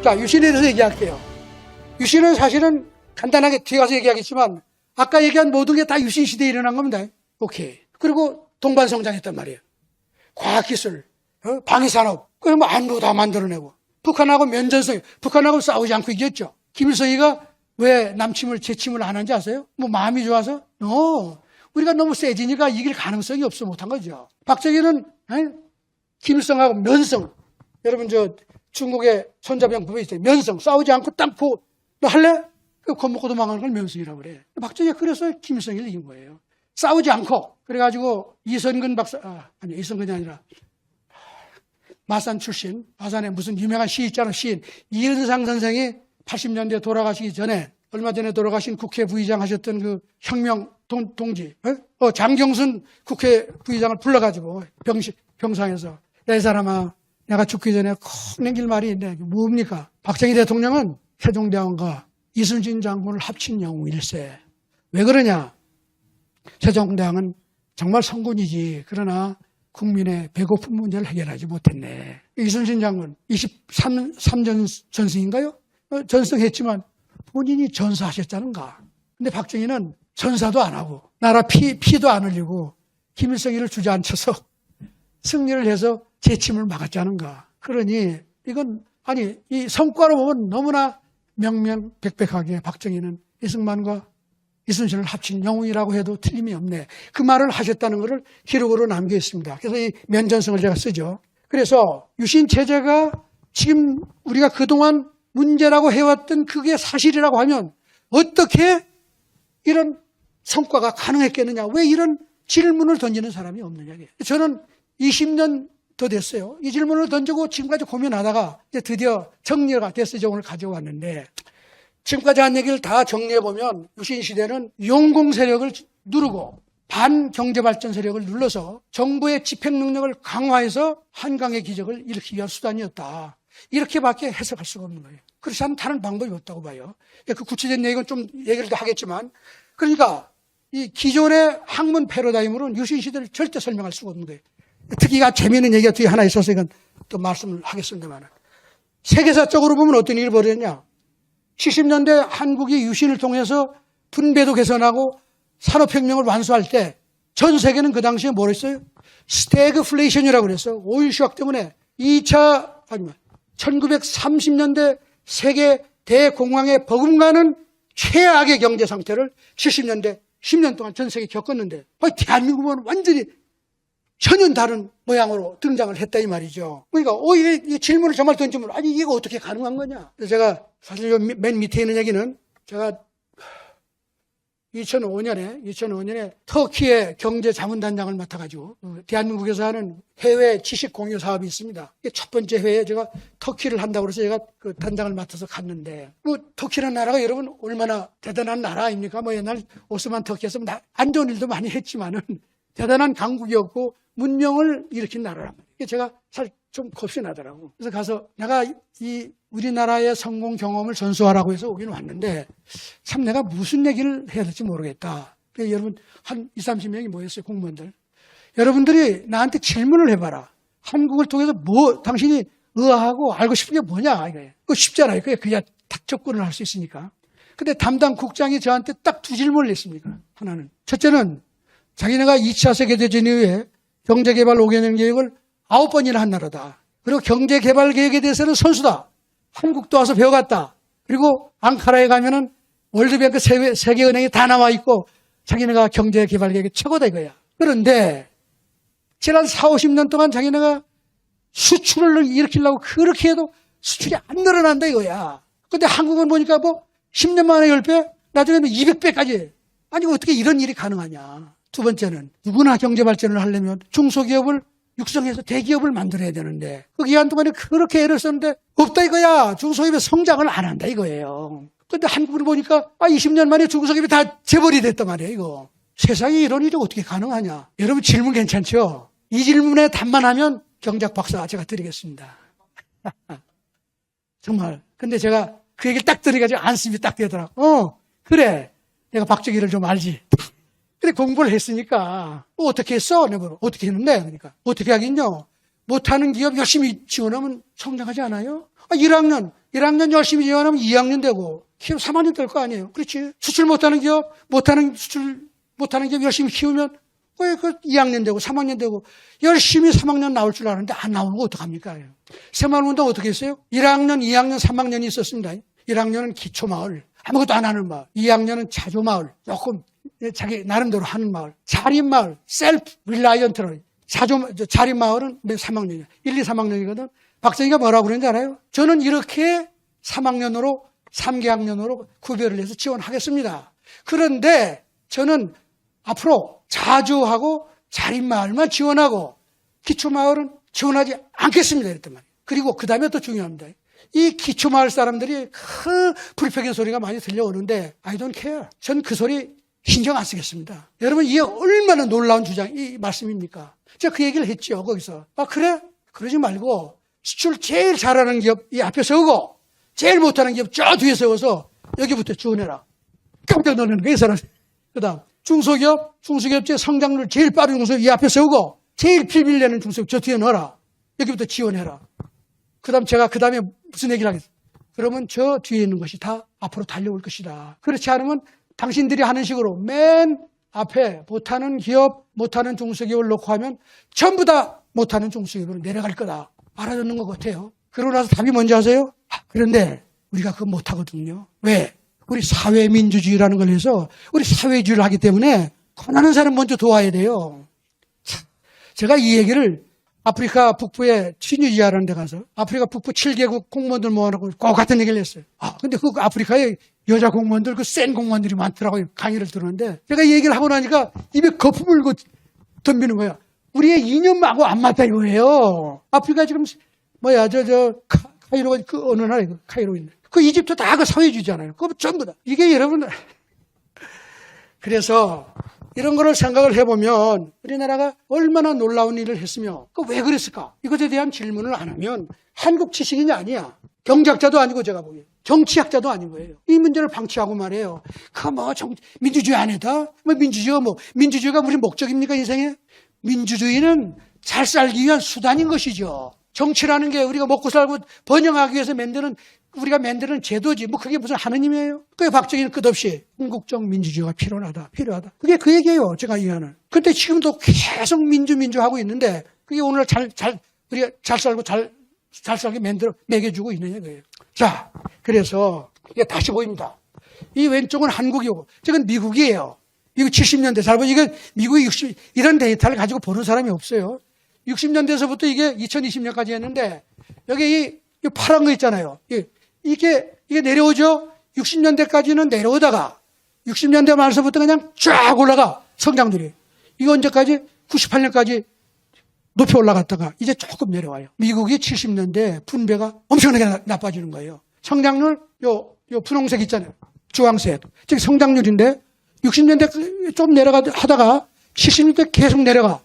자, 유신에 대해서 얘기할게요. 유신은 사실은 간단하게 뒤에 가서 얘기하겠지만 아까 얘기한 모든 게 다 유신 시대에 일어난 겁니다. 오케이. 그리고 동반성장했단 말이에요. 과학기술, 방위산업, 그럼 뭐 안보 다 만들어내고 북한하고 면전성, 북한하고 싸우지 않고 이겼죠. 김일성이가 왜 남침을 재침을 안 한지 아세요? 뭐 마음이 좋아서? 우리가 너무 세지니까 이길 가능성이 없어 못한 거죠. 박정희는 김일성하고 면성, 여러분 저 중국의 손자병 부부에 있어요. 면성, 싸우지 않고 땅포 너 할래? 겁먹고 도망가는 걸 면성이라고 그래. 박정희가 그래서 김일성을 이긴 거예요. 싸우지 않고. 그래가지고 이선근 박사, 아니 이선근이 아니라 마산 출신, 마산에 무슨 유명한 시 있잖아, 시인. 이은상 선생이 80년대 돌아가시기 전에, 얼마 전에 돌아가신 국회 부의장 하셨던 그 혁명 동지, 장경순 국회 부의장을 불러가지고 병상에서, 야, 이 사람아, 내가 죽기 전에 콕 남길 말이 있는데, 뭡니까? 박정희 대통령은 세종대왕과 이순신 장군을 합친 영웅일세. 왜 그러냐? 세종대왕은 정말 성군이지. 그러나 국민의 배고픈 문제를 해결하지 못했네. 이순신 장군 23전 전승인가요? 전승했지만 본인이 전사하셨다는가. 근데 박정희는 전사도 안 하고 나라 피도 안 흘리고 김일성이를 주저앉혀서 승리를 해서 재침을 막았자는가. 그러니 이건 아니 이 성과로 보면 너무나 명명백백하게 박정희는 이승만과 이순신을 합친 영웅이라고 해도 틀림이 없네. 그 말을 하셨다는 것을 기록으로 남겨 있습니다. 그래서 이 면전성을 제가 쓰죠. 그래서 유신 체제가 지금 우리가 그동안 문제라고 해왔던 그게 사실이라고 하면 어떻게 이런 성과가 가능했겠느냐. 왜 이런 질문을 던지는 사람이 없느냐. 저는 20년 더 됐어요. 이 질문을 던지고 지금까지 고민하다가 이제 드디어 정리가 됐어요. 오늘 가져왔는데 지금까지 한 얘기를 다 정리해보면 유신 시대는 용공 세력을 누르고 반경제발전 세력을 눌러서 정부의 집행 능력을 강화해서 한강의 기적을 일으키기 위한 수단이었다. 이렇게밖에 해석할 수가 없는 거예요. 그렇지 않으면 다른 방법이 없다고 봐요. 그 구체적인 얘기는 좀 얘기를 더 하겠지만 그러니까 이 기존의 학문 패러다임으로는 유신 시대를 절대 설명할 수가 없는 거예요. 특히가 재미있는 얘기가 뒤에 하나 있어서 이건 또 말씀을 하겠습니다만 세계사적으로 보면 어떤 일이 벌어졌냐. 70년대 한국이 유신을 통해서 분배도 개선하고 산업혁명을 완수할 때 전 세계는 그 당시에 뭘 했어요? 스태그플레이션이라고 그랬어요. 오일 쇼크 때문에 1930년대 세계 대공황에 버금가는 최악의 경제 상태를 70년대 10년 동안 전 세계에 겪었는데 대한민국은 완전히 전혀 다른 모양으로 등장을 했다 이 말이죠. 그러니까 이 질문을 정말 던지면 아니 이게 어떻게 가능한 거냐. 그래서 제가 사실 맨 밑에 있는 얘기는 제가 2005년에 터키의 경제자문단장을 맡아가지고 대한민국에서 하는 해외 지식 공유 사업이 있습니다. 첫 번째 회에 제가 터키를 한다고 해서 제가 그 단장을 맡아서 갔는데 터키라는 나라가 여러분 얼마나 대단한 나라 아닙니까? 뭐 옛날 오스만 터키에서 안 좋은 일도 많이 했지만은 대단한 강국이었고 문명을 일으킨 나라란 말이에요. 제가 사실 좀 겁이 나더라고. 그래서 가서 내가 이 우리나라의 성공 경험을 전수하라고 해서 오긴 왔는데 참 내가 무슨 얘기를 해야 될지 모르겠다. 그래서 여러분 한 20, 30명이 모였어요. 공무원들. 여러분들이 나한테 질문을 해봐라. 한국을 통해서 뭐 당신이 의아하고 알고 싶은 게 뭐냐 이거예요. 그거 쉽잖아요. 그게 딱 접근을 할 수 있으니까. 근데 담당 국장이 저한테 딱 두 질문을 냈습니다. 하나는. 첫째는 자기네가 2차 세계대전 이후에 경제개발 5개년 계획을 9번이나 한 나라다. 그리고 경제개발 계획에 대해서는 선수다. 한국도 와서 배워갔다. 그리고 앙카라에 가면은 월드뱅크 세계은행이 다 나와 있고 자기네가 경제개발 계획이 최고다 이거야. 그런데 지난 4, 50년 동안 자기네가 수출을 일으키려고 그렇게 해도 수출이 안 늘어난다 이거야. 근데 한국은 보니까 뭐 10년 만에 10배, 나중에는 200배까지. 아니 어떻게 이런 일이 가능하냐. 두 번째는 누구나 경제발전을 하려면 중소기업을 육성해서 대기업을 만들어야 되는데 그 기간 동안에 그렇게 애를 썼는데 없다 이거야. 중소기업의 성장을 안 한다 이거예요. 근데 한국을 보니까 20년 만에 중소기업이 다 재벌이 됐단 말이에요 이거. 세상에 이런 일이 어떻게 가능하냐. 여러분 질문 괜찮죠? 이 질문에 답만 하면 경작 박사 제가 드리겠습니다. 정말. 근데 제가 그 얘기를 딱 들으니까 안심이 딱 되더라고. 그래. 내가 박정희를 좀 알지. 근데 공부를 했으니까 어떻게 했어? 내가 어떻게 했는데? 그러니까 어떻게 하긴요. 못하는 기업 열심히 지원하면 성장하지 않아요? 1학년 1학년 열심히 지원하면 2학년 되고 키우면 3학년 될 거 아니에요. 그렇지. 수출 못하는 기업, 수출 못하는 기업 열심히 키우면 왜 그 2학년 되고 3학년 되고 열심히 3학년 나올 줄 알았는데 안 나오는 거 어떡합니까? 새마을운동 어떻게 했어요? 1학년, 2학년, 3학년이 있었습니다. 1학년은 기초마을, 아무것도 안 하는 마을. 2학년은 자조마을, 조금 자기 나름대로 하는 마을. 자립마을, 셀프 릴라이언트로. 자립마을은 3학년이야. 1, 2, 3학년이거든. 박정희가 뭐라고 그러는지 알아요? 저는 이렇게 3학년으로 3개학년으로 구별을 해서 지원하겠습니다. 그런데 저는 앞으로 자주하고 자립마을만 지원하고 기초마을은 지원하지 않겠습니다. 이랬단 말이에요. 그리고 그 다음에 또 중요합니다. 이 기초마을 사람들이 그 불평의 소리가 많이 들려오는데 I don't care. 전 그 소리 신경 안 쓰겠습니다. 여러분 이게 얼마나 놀라운 이 말씀입니까? 제가 그 얘기를 했죠. 거기서. 아 그래? 그러지 말고 수출 제일 잘하는 기업 이 앞에 세우고 제일 못하는 기업 저 뒤에 세워서 여기부터 지원해라. 깜짝 놀라는 거예요. 이 사람. 그 다음 중소기업체 성장률 제일 빠른 중소기업 이 앞에 세우고 제일 필비를 내는 중소기업 저 뒤에 넣어라. 여기부터 지원해라. 그 다음에 무슨 얘기를 하겠어요? 그러면 저 뒤에 있는 것이 다 앞으로 달려올 것이다. 그렇지 않으면 당신들이 하는 식으로 맨 앞에 못하는 기업, 못하는 중소기업을 놓고 하면 전부 다 못하는 중소기업으로 내려갈 거다. 알아듣는 것 같아요. 그러고 나서 답이 뭔지 아세요? 그런데 우리가 그거 못하거든요. 왜? 우리 사회민주주의라는 걸 해서 우리 사회주의를 하기 때문에 가난한 사람 먼저 도와야 돼요. 제가 이 얘기를 아프리카 북부의 튀니지아라는 데 가서 아프리카 북부 7개국 공무원들 모아놓고 꼭 같은 얘기를 했어요. 근데 그 아프리카에 여자 공무원들, 그 센 공무원들이 많더라고요. 강의를 들었는데 제가 이 얘기를 하고 나니까 입에 거품을 덤비는 거야. 우리의 이념하고 안 맞다 이거예요. 아프리카 지금 카이로가 그 어느 나라에 카이로 있네. 그 이집트 다 그 사회주의잖아요. 그거 전부 다. 이게 여러분 그래서 이런 거를 생각을 해보면 우리나라가 얼마나 놀라운 일을 했으며 그 왜 그랬을까? 이것에 대한 질문을 안 하면 한국 지식인이 아니야. 경제학자도 아니고 제가 보기에 정치학자도 아닌 거예요. 이 문제를 방치하고 말이에요. 민주주의 안에다 민주주의가 우리 목적입니까 인생에? 민주주의는 잘 살기 위한 수단인 것이죠. 정치라는 게 우리가 먹고 살고 번영하기 위해서 우리가 만드는 제도지. 그게 무슨 하느님이에요? 그게 박정희는 끝없이 궁극적 민주주의가 필요하다. 그게 그 얘기예요. 제가 이해하는. 근데 지금도 계속 민주하고 있는데 그게 오늘 우리가 잘 살고 잘 살게 먹여주고 있느냐, 그거예요. 자, 그래서 이게 다시 보입니다. 이 왼쪽은 한국이고, 저건 미국이에요. 미국 70년대. 잘 보면 이건 미국이 이런 데이터를 가지고 보는 사람이 없어요. 60년대에서부터 이게 2020년까지 했는데, 여기 이 파란 거 있잖아요. 이게 내려오죠? 60년대까지는 내려오다가, 60년대 말서부터 그냥 쫙 올라가, 성장률이. 이거 언제까지? 98년까지 높이 올라갔다가 이제 조금 내려와요. 미국이 70년대 분배가 엄청나게 나빠지는 거예요. 성장률, 요 분홍색 있잖아요. 주황색. 즉 성장률인데 60년대 좀 하다가 70년대 계속 내려가.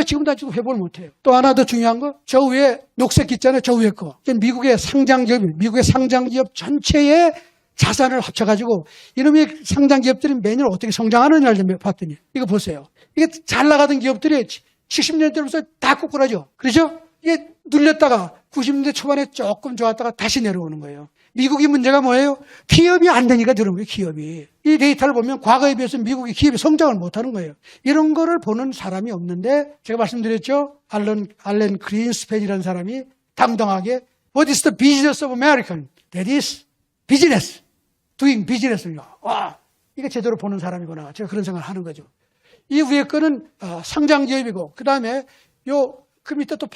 지금도 아직 회복을 못해요. 또 하나 더 중요한 거, 저 위에 녹색 있잖아요. 저 위에 거. 미국의 상장기업 전체의 자산을 합쳐가지고 이놈의 상장기업들이 매년 어떻게 성장하느냐를 봤더니 이거 보세요. 이게 잘 나가던 기업들이 70년대로부터 다 꼬꾸라져. 그렇죠? 이게 눌렸다가 90년대 초반에 조금 좋았다가 다시 내려오는 거예요. 미국의 문제가 뭐예요? 기업이 안 되니까 들어온 거예요, 기업이. 이 데이터를 보면 과거에 비해서 미국의 기업이 성장을 못 하는 거예요. 이런 거를 보는 사람이 없는데, 제가 말씀드렸죠? 알렌 그린스팬이라는 사람이 당당하게, What is the business of American? That is business. doing business요. 와, 이게 제대로 보는 사람이구나. 제가 그런 생각을 하는 거죠. 이 위에 거는 상장기업이고, 그 다음에 그 밑에 또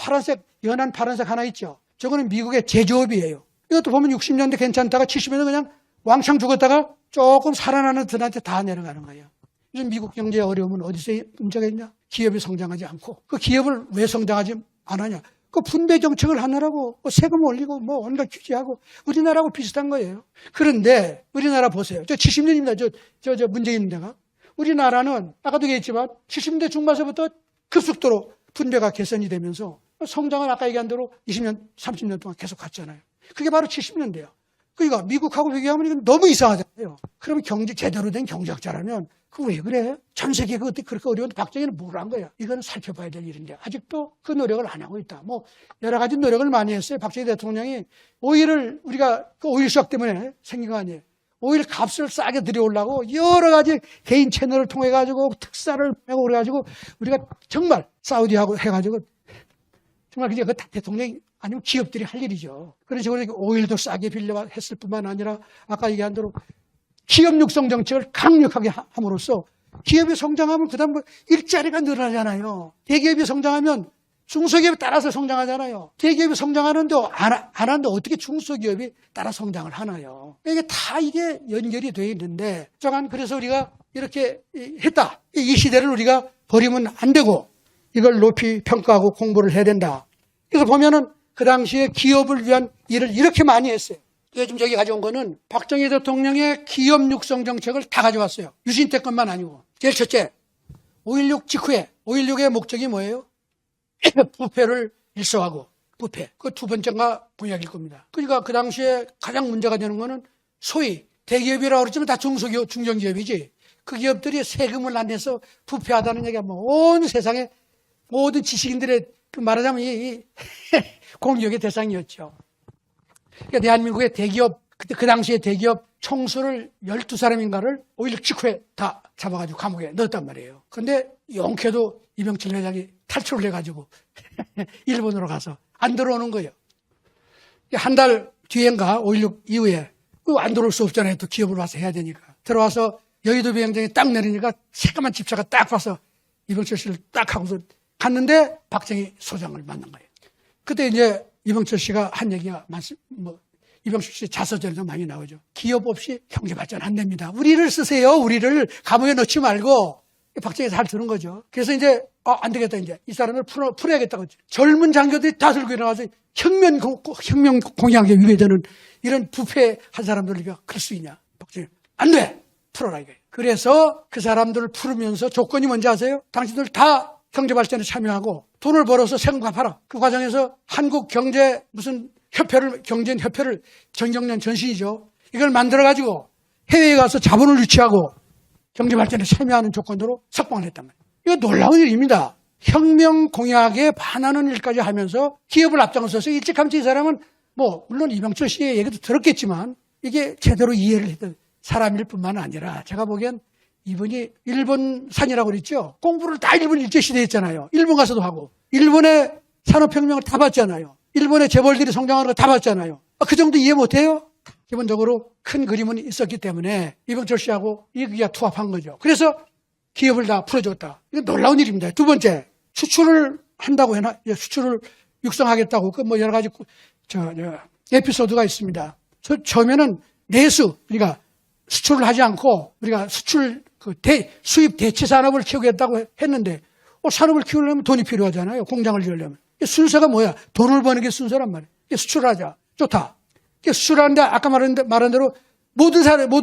연한 파란색 하나 있죠. 저거는 미국의 제조업이에요. 이것도 보면 60년대 괜찮다가 70년대 그냥 왕창 죽었다가 조금 살아나는 들한테 다 내려가는 거예요. 요즘 미국 경제의 어려움은 어디서 문제가 있냐? 기업이 성장하지 않고. 그 기업을 왜 성장하지 않았냐? 그 분배 정책을 하느라고 세금 올리고 온갖 규제하고 우리나라하고 비슷한 거예요. 그런데 우리나라 보세요. 저 70년입니다. 저 문제 있는 데가. 우리나라는 아까도 얘기했지만 70년대 중반서부터 급속도로 분배가 개선이 되면서 성장은 아까 얘기한 대로 20년, 30년 동안 계속 갔잖아요. 그게 바로 70년대예요. 그러니까 미국하고 비교하면 이건 너무 이상하잖아요. 그러면 제대로 된 경제학자라면 그 왜 그래? 전 세계가 어떻게 그렇게 어려운데 박정희는 뭘 한 거야? 이건 살펴봐야 될 일인데 아직도 그 노력을 안 하고 있다. 뭐 여러 가지 노력을 많이 했어요. 박정희 대통령이 오일을 우리가 그 오일 수학 때문에 생긴 거 아니에요. 오일 값을 싸게 들여오려고 여러 가지 개인 채널을 통해 가지고 특사를 하고 그래가지고 우리가 정말 사우디하고 해가지고 정말 그게 그 대통령이 아니면 기업들이 할 일이죠. 그런 식으로 오일도 싸게 빌려 했을 뿐만 아니라 아까 얘기한 대로 기업 육성 정책을 강력하게 함으로써 기업이 성장하면 그다음 뭐 일자리가 늘어나잖아요. 대기업이 성장하면 중소기업이 따라서 성장하잖아요. 대기업이 성장하는데 안 하는데 어떻게 중소기업이 따라 성장을 하나요? 이게 다 이게 연결이 되어 있는데 그래서 우리가 이렇게 했다. 이 시대를 우리가 버리면 안 되고 이걸 높이 평가하고 공부를 해야 된다. 그래서 보면은 그 당시에 기업을 위한 일을 이렇게 많이 했어요. 요즘 저기 가져온 거는 박정희 대통령의 기업 육성 정책을 다 가져왔어요. 유신 때 것만 아니고. 제일 첫째, 5.16 직후에 5.16의 목적이 뭐예요? 부패를 일소하고 부패. 그 두 번째가 공약일 겁니다. 그러니까 그 당시에 가장 문제가 되는 거는 소위 대기업이라고 그러지만 다 중소기업, 중견기업이지. 그 기업들이 세금을 안 내서 부패하다는 얘기가 뭐 온 세상에 모든 지식인들의 그 말하자면 이 공격의 대상이었죠. 그러니까 대한민국의 대기업, 그 당시에 대기업 총수를 12사람인가를 5.16 직후에 다 잡아가지고 감옥에 넣었단 말이에요. 그런데 용케도 이병철 회장이 탈출을 해가지고 일본으로 가서 안 들어오는 거예요. 한 달 뒤엔가 5.16 이후에 안 들어올 수 없잖아요. 또 기업을 와서 해야 되니까. 들어와서 여의도 비행장에 딱 내리니까 새까만 집차가 딱 봐서 이병철 씨를 딱 하고서 갔는데 박정희 소장을 만난 거예요. 그때 이제 이병철 씨가 한 얘기가 이병철 씨 자서전에도 많이 나오죠. 기업 없이 경제 발전 안 됩니다. 우리를 쓰세요. 우리를 감옥에 넣지 말고. 박정희가 잘 들은 거죠. 그래서 이제 안 되겠다. 이제 이 사람을 풀어야겠다고. 젊은 장교들이 다 들고 일어나서 혁명 공약에 위배되는 이런 부패한 사람들을 그럴 수 있냐. 박정희 안 돼. 풀어라 이거예요. 그래서 그 사람들을 풀으면서 조건이 뭔지 아세요? 당신들 다 경제 발전에 참여하고 돈을 벌어서 세금 갚아라. 그 과정에서 한국 경제 경제협회를 정경련 전신이죠. 이걸 만들어가지고 해외에 가서 자본을 유치하고 경제 발전에 참여하는 조건으로 석방을 했단 말이에요. 이거 놀라운 일입니다. 혁명 공약에 반하는 일까지 하면서 기업을 앞장서서 일찍감치 이 사람은 물론 이병철 씨의 얘기도 들었겠지만 이게 제대로 이해를 했던 사람일 뿐만 아니라 제가 보기엔 이분이 일본산이라고 그랬죠. 공부를 다 일본 일제시대에 했잖아요. 일본 가서도 하고 일본의 산업혁명을 다 봤잖아요. 일본의 재벌들이 성장하는 거 다 봤잖아요. 그 정도 이해 못해요? 기본적으로 큰 그림은 있었기 때문에 이병철 씨하고 이기가 투합한 거죠. 그래서 기업을 다 풀어줬다. 이건 놀라운 일입니다. 두 번째, 수출을 한다고 해나 수출을 육성하겠다고 여러 가지 에피소드가 있습니다. 처음에는 내수, 우리가 수출을 하지 않고 우리가 수입 대체 산업을 키우겠다고 했는데 산업을 키우려면 돈이 필요하잖아요. 공장을 지으려면. 순서가 뭐야? 돈을 버는 게 순서란 말이에요. 수출을 하자. 좋다. 수출하는데 아까 말한 대로 모든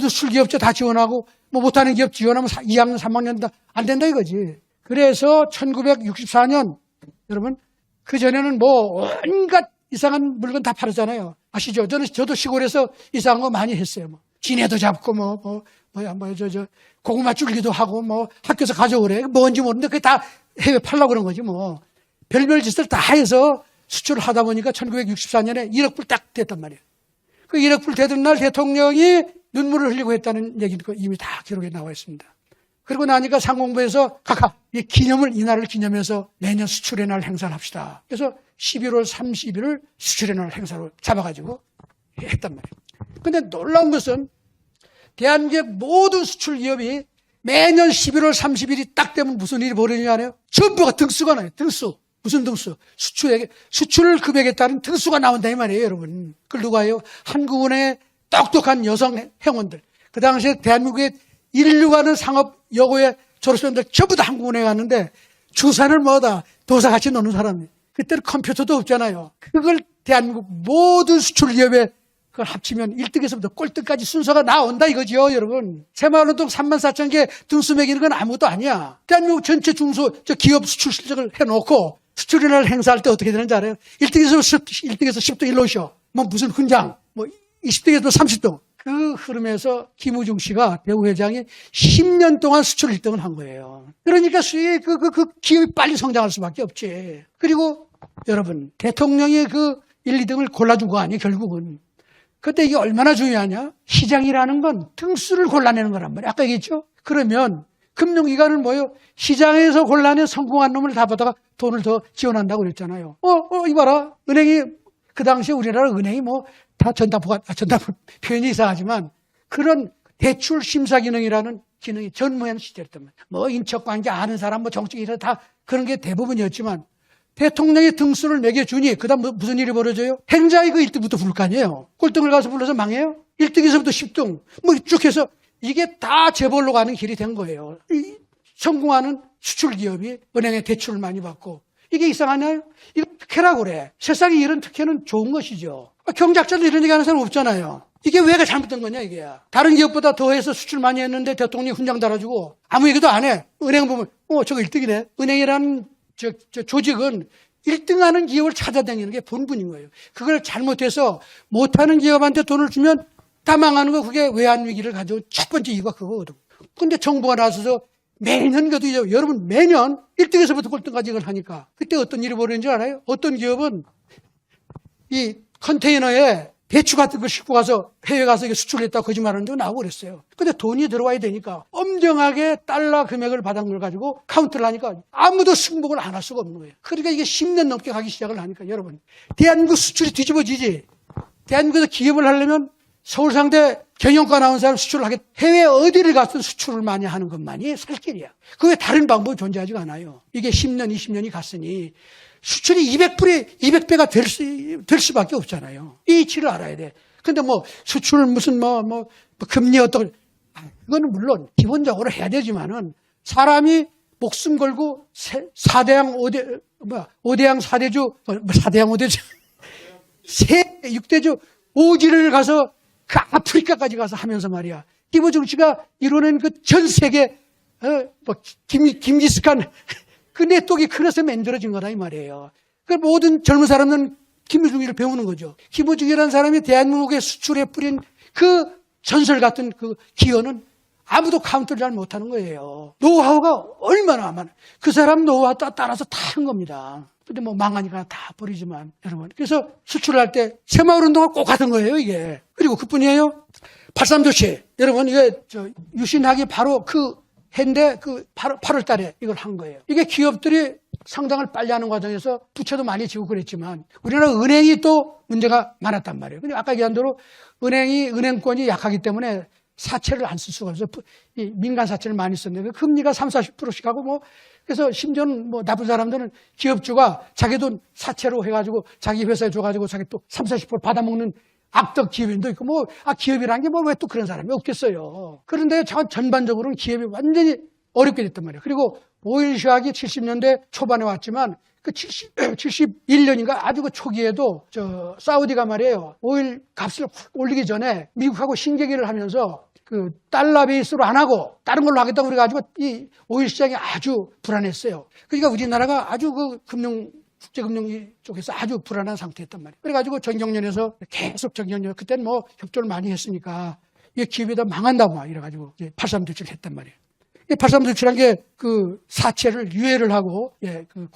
수출 기업체 다 지원하고 못하는 기업 지원하면 2학년, 3학년 다 안 된다 이거지. 그래서 1964년 여러분 그전에는 온갖 이상한 물건 다 팔았잖아요. 아시죠? 저도 시골에서 이상한 거 많이 했어요. 지네도 잡고 고구마 줄기도 하고 학교에서 가져오래. 뭔지 모르는데 그게 다 해외 팔려고 그런 거지 별별 짓을 다 해서 수출을 하다 보니까 1964년에 1억 불 딱 됐단 말이에요. 그 1억 불 되던 날 대통령이 눈물을 흘리고 했다는 얘기도 이미 다 기록에 나와 있습니다. 그리고 나니까 상공부에서 각각 이 날을 기념해서 내년 수출의 날 행사를 합시다. 그래서 11월 30일을 수출의 날 행사로 잡아가지고 했단 말이에요. 그런데 놀라운 것은 대한민국의 모든 수출 기업이 매년 11월 30일이 딱 되면 무슨 일이 벌어지냐 알아요? 전부가 등수가 나요. 등수. 무슨 등수? 수출 금액에 따른 등수가 나온다 이 말이에요, 여러분. 그걸 누가 해요? 한국은행의 똑똑한 여성 회원들. 그 당시에 대한민국의 인류가는 상업 여고의 졸업생들 전부 다 한국은행에 갔는데 주산을 도사같이 노는 사람이에요. 그때는 컴퓨터도 없잖아요. 그걸 대한민국 모든 수출 기업에 그걸 합치면 1등에서부터 꼴등까지 순서가 나온다 이거죠, 여러분. 새마을운동 34,000개 등수 매기는 건 아무것도 아니야. 대한민국 전체 기업 수출 실적을 해놓고 수출이날 행사할 때 어떻게 되는지 알아요? 1등에서 10등 1로셔. 무슨 훈장. 20등에서 30등. 그 흐름에서 김우중 씨가 대우회장이 10년 동안 수출 1등을 한 거예요. 그러니까 그 기업이 빨리 성장할 수밖에 없지. 그리고 여러분, 대통령이 그 1, 2등을 골라준 거 아니에요, 결국은. 그때 이게 얼마나 중요하냐? 시장이라는 건 등수를 골라내는 거란 말이에요. 아까 얘기했죠? 그러면 금융기관은 뭐예요? 시장에서 골라내 성공한 놈을 다 받아가 돈을 더 지원한다고 그랬잖아요. 이봐라. 은행이, 그 당시에 우리나라 은행이 뭐 다 전담부 표현이 이상하지만 그런 대출 심사 기능이라는 기능이 전무한 시절이었단 말이에요. 뭐 인척관계 아는 사람, 뭐 정책 이런 다 그런 게 대부분이었지만 대통령이 등수를 매겨주니 그다음 무슨 일이 벌어져요? 행자이 그 1등부터 부를 거 아니에요. 꼴등을 가서 불러서 망해요? 1등에서부터 10등 뭐 쭉 해서 이게 다 재벌로 가는 길이 된 거예요. 성공하는 수출 기업이 은행에 대출을 많이 받고 이게 이상하나요? 이거 특혜라고 그래. 세상에 이런 특혜는 좋은 것이죠. 경제학자도 이런 얘기 하는 사람 없잖아요. 이게 왜 잘못된 거냐 이게. 다른 기업보다 더해서 수출 많이 했는데 대통령이 훈장 달아주고 아무 얘기도 안 해. 은행 보면 저거 1등이네. 은행이라는 조직은 1등하는 기업을 찾아다니는 게 본분인 거예요. 그걸 잘못해서 못하는 기업한테 돈을 주면 다 망하는 거 그게 외환위기를 가져온 첫 번째 이유가 그거거든. 근데 정부가 나서서 매년 그래도 여러분 매년 1등에서부터 꼴등까지 이걸 하니까 그때 어떤 일이 벌어진지 알아요? 어떤 기업은 이 컨테이너에 배추 같은 걸 싣고 가서 해외 가서 이게 수출했다고 거짓말하는 데가 나오고 그랬어요. 근데 돈이 들어와야 되니까 엄정하게 달러 금액을 받은 걸 가지고 카운트를 하니까 아무도 승복을 안 할 수가 없는 거예요. 그러니까 이게 10년 넘게 가기 시작을 하니까 여러분 대한민국 수출이 뒤집어지지. 대한민국에서 기업을 하려면 서울상대 경영과 나온 사람 수출을 하겠다. 해외 어디를 가서 수출을 많이 하는 것만이 살 길이야. 그 외에 다른 방법이 존재하지가 않아요. 이게 10년, 20년이 갔으니 수출이 200배가 될 수밖에 없잖아요. 이 이치를 알아야 돼. 근데 뭐 수출 무슨 금리 어떤, 그거는 물론 기본적으로 해야 되지만은 사람이 목숨 걸고 4대양 5대양 4대주, 4대양 5대주, 6대주 오지를 가서 그 아프리카까지 가서 하면서 말이야. 김우중 씨가 이루는 그 전 세계, 김지스칸, 그 네트워크가 그래서 만들어진 거다, 이 말이에요. 그 모든 젊은 사람은 김우중이를 배우는 거죠. 김우중이라는 사람이 대한민국의 수출에 뿌린 그 전설 같은 그 기여는 아무도 카운트를 잘 못하는 거예요. 노하우가 얼마나 많아. 그 사람 노하우 따라서 다 한 겁니다. 근데 뭐 망하니까 다 버리지만, 여러분. 그래서 수출을 할 때 새마을 운동과 꼭 같은 거예요, 이게. 그리고 그뿐이에요. 83 조치. 여러분, 이게 유신하기 바로 그 해인데 8월 달에 이걸 한 거예요. 이게 기업들이 상장을 빨리 하는 과정에서 부채도 많이 지고 그랬지만 우리나라 은행이 또 문제가 많았단 말이에요. 근데 아까 얘기한 대로 은행권이 약하기 때문에 사채를 안 쓸 수가 없어서 민간 사채를 많이 썼는데 금리가 30, 40%씩 하고 그래서 심지어는 나쁜 사람들은 기업주가 자기 돈 사채로 해가지고 자기 회사에 줘가지고 자기 또 30, 40% 받아먹는 악덕 기업인도 있고 기업이라는 게 왜 또 그런 사람이 없겠어요. 그런데 전반적으로는 기업이 완전히 어렵게 됐단 말이에요. 그리고 오일 시황이 70년대 초반에 왔지만 그 71년인가 아주 그 초기에도 사우디가 말이에요. 오일 값을 올리기 전에 미국하고 신계기를 하면서 그 달러 베이스로 안 하고 다른 걸로 하겠다고 그래가지고 이 오일 시장이 아주 불안했어요. 그러니까 우리나라가 아주 그 국제금융 쪽에서 아주 불안한 상태였단 말이에요. 그래가지고 전경련에서 계속 그때는 협조를 많이 했으니까 이게 기업이 다 망한다고 이래가지고 83 조치를 했단 말이에요. 83 조치란 게 그 사채를 유예를 하고 그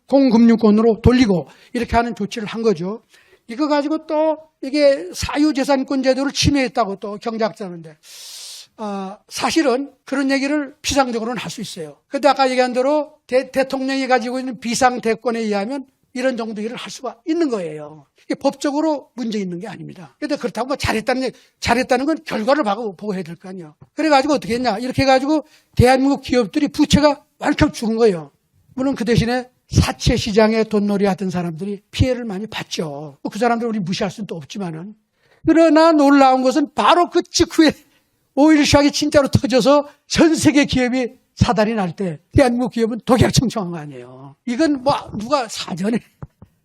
공금융권으로 돌리고 이렇게 하는 조치를 한 거죠. 이거 가지고 또 이게 사유재산권 제도를 침해했다고 또 경제학자는데 사실은 그런 얘기를 피상적으로는 할 수 있어요. 근데 아까 얘기한 대로 대통령이 가지고 있는 비상대권에 의하면 이런 정도 일을 할 수가 있는 거예요. 이게 법적으로 문제 있는 게 아닙니다. 그런데 그렇다고 잘했다는 건 결과를 보고 해야 될 거 아니에요. 그래가지고 어떻게 했냐. 이렇게 해가지고 대한민국 기업들이 부채가 완전 죽은 거예요. 물론 그 대신에 사채 시장에 돈놀이 하던 사람들이 피해를 많이 봤죠. 그 사람들 우리 무시할 수는 또 없지만은. 그러나 놀라운 것은 바로 그 직후에 오일 시황이 진짜로 터져서 전 세계 기업이 사달이 날 때 대한민국 기업은 독약청청한 거 아니에요. 이건 누가 사전에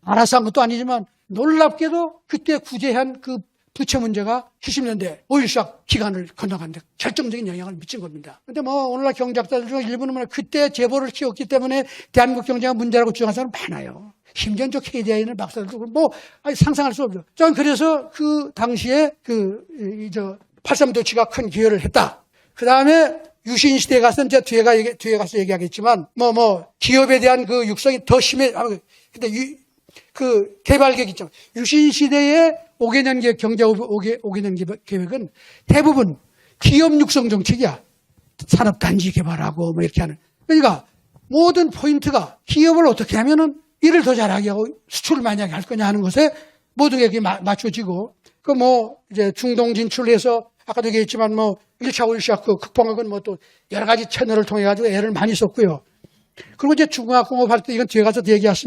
알아서 한 것도 아니지만 놀랍게도 그때 구제한 그 부채 문제가 70년대 오일 시황 기간을 건너가는데 결정적인 영향을 미친 겁니다. 근데 오늘날 경제학자들 중에 일부는 그때 재벌을 키웠기 때문에 대한민국 경제가 문제라고 주장하는 사람 많아요. 심지어 저 KDI는 박사들도 뭐 아니, 상상할 수 없죠. 저는 그래서 그 당시에 83도치가 큰 기여를 했다. 그 다음에 유신 시대에 가서 이제 뒤에 가서 얘기하겠지만 기업에 대한 그 육성이 더 근데 그 개발 계획 있죠. 유신 시대의 5개년 계획, 경제 5개년 계획은 대부분 기업 육성 정책이야. 산업단지 개발하고 뭐 이렇게 하는. 그러니까 모든 포인트가 기업을 어떻게 하면은 일을 더 잘하게 하고 수출을 많이 하게 할 거냐 하는 것에 모든 게 맞춰지고, 이제 중동 진출해서 아까도 얘기했지만 1차 올시아크 극복학은 또 여러 가지 채널을 통해 가지고 애를 많이 썼고요. 그리고 이제 중화학공업 할 때, 이건 뒤에 가서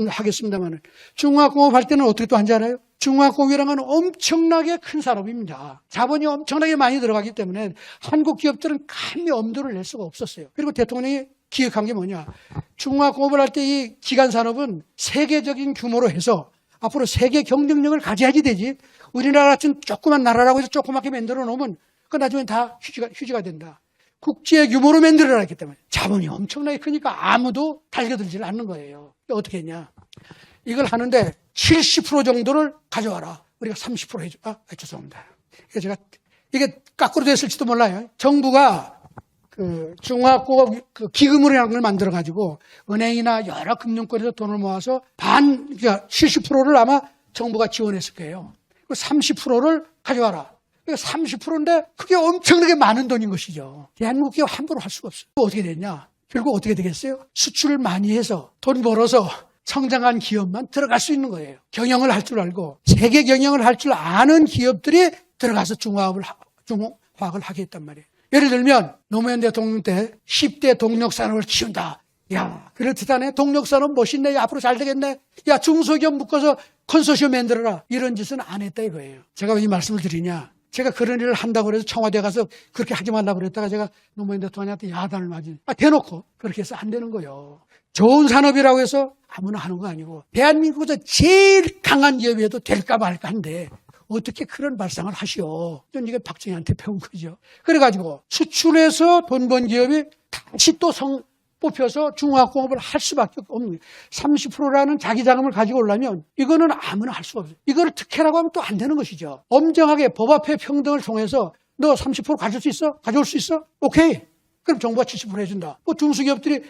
하겠습니다만은, 중화학공업 할 때는 어떻게 또 한지 알아요? 중화학공업이라는 건 엄청나게 큰 산업입니다. 자본이 엄청나게 많이 들어가기 때문에 한국 기업들은 감히 엄두를 낼 수가 없었어요. 그리고 대통령이 기획한 게 뭐냐. 중화학공업을 할 때 이 기간 산업은 세계적인 규모로 해서 앞으로 세계 경쟁력을 가져야지 되지. 우리나라 같은 조그만 나라라고 해서 조그맣게 만들어 놓으면 그 나중에 다 휴지가 된다. 국제 규모로 만들어라 했기 때문에 자본이 엄청나게 크니까 아무도 달겨들지 않는 거예요. 어떻게 했냐. 이걸 하는데 70% 정도를 가져와라. 우리가 30% 해줘. 죄송합니다. 이게 거꾸로 됐을지도 몰라요. 정부가 중화학공업 기금이라는 걸 만들어가지고 은행이나 여러 금융권에서 돈을 모아서 70%를 아마 정부가 지원했을 거예요. 30%를 가져와라. 30%인데 그게 엄청나게 많은 돈인 것이죠. 대한민국 기업 함부로 할 수가 없어요. 어떻게 됐냐? 결국 어떻게 되겠어요? 수출을 많이 해서 돈 벌어서 성장한 기업만 들어갈 수 있는 거예요. 경영을 할 줄 알고 세계 경영을 할 줄 아는 기업들이 들어가서 중화학을 하겠단 말이에요. 예를 들면 노무현 대통령 때 10대 동력산업을 키운다. 야, 그렇듯하네. 동력산업 멋있네. 야, 앞으로 잘 되겠네. 야, 중소기업 묶어서 컨소시엄 만들어라. 이런 짓은 안 했다 이거예요. 제가 왜 이 말씀을 드리냐. 제가 그런 일을 한다고 그래서 청와대 가서 그렇게 하지 말라고 그랬다가 제가 노무현 대통령한테 야단을 맞은. 대놓고 그렇게 해서 안 되는 거예요. 좋은 산업이라고 해서 아무나 하는 거 아니고 대한민국에서 제일 강한 기업이 해도 될까 말까 한데 어떻게 그런 발상을 하시오. 전 이게 박정희한테 배운 거죠. 그래가지고 수출해서 돈 번 기업이 다시 또 뽑혀서 중화학공업을 할 수밖에 없는 거예요. 30%라는 자기 자금을 가지고 오려면 이거는 아무나 할 수가 없어요. 이거를 특혜라고 하면 또 안 되는 것이죠. 엄정하게 법 앞에 평등을 통해서 너 30% 가질 수 있어? 가져올 수 있어? 오케이. 그럼 정부가 70% 해준다. 중소기업들이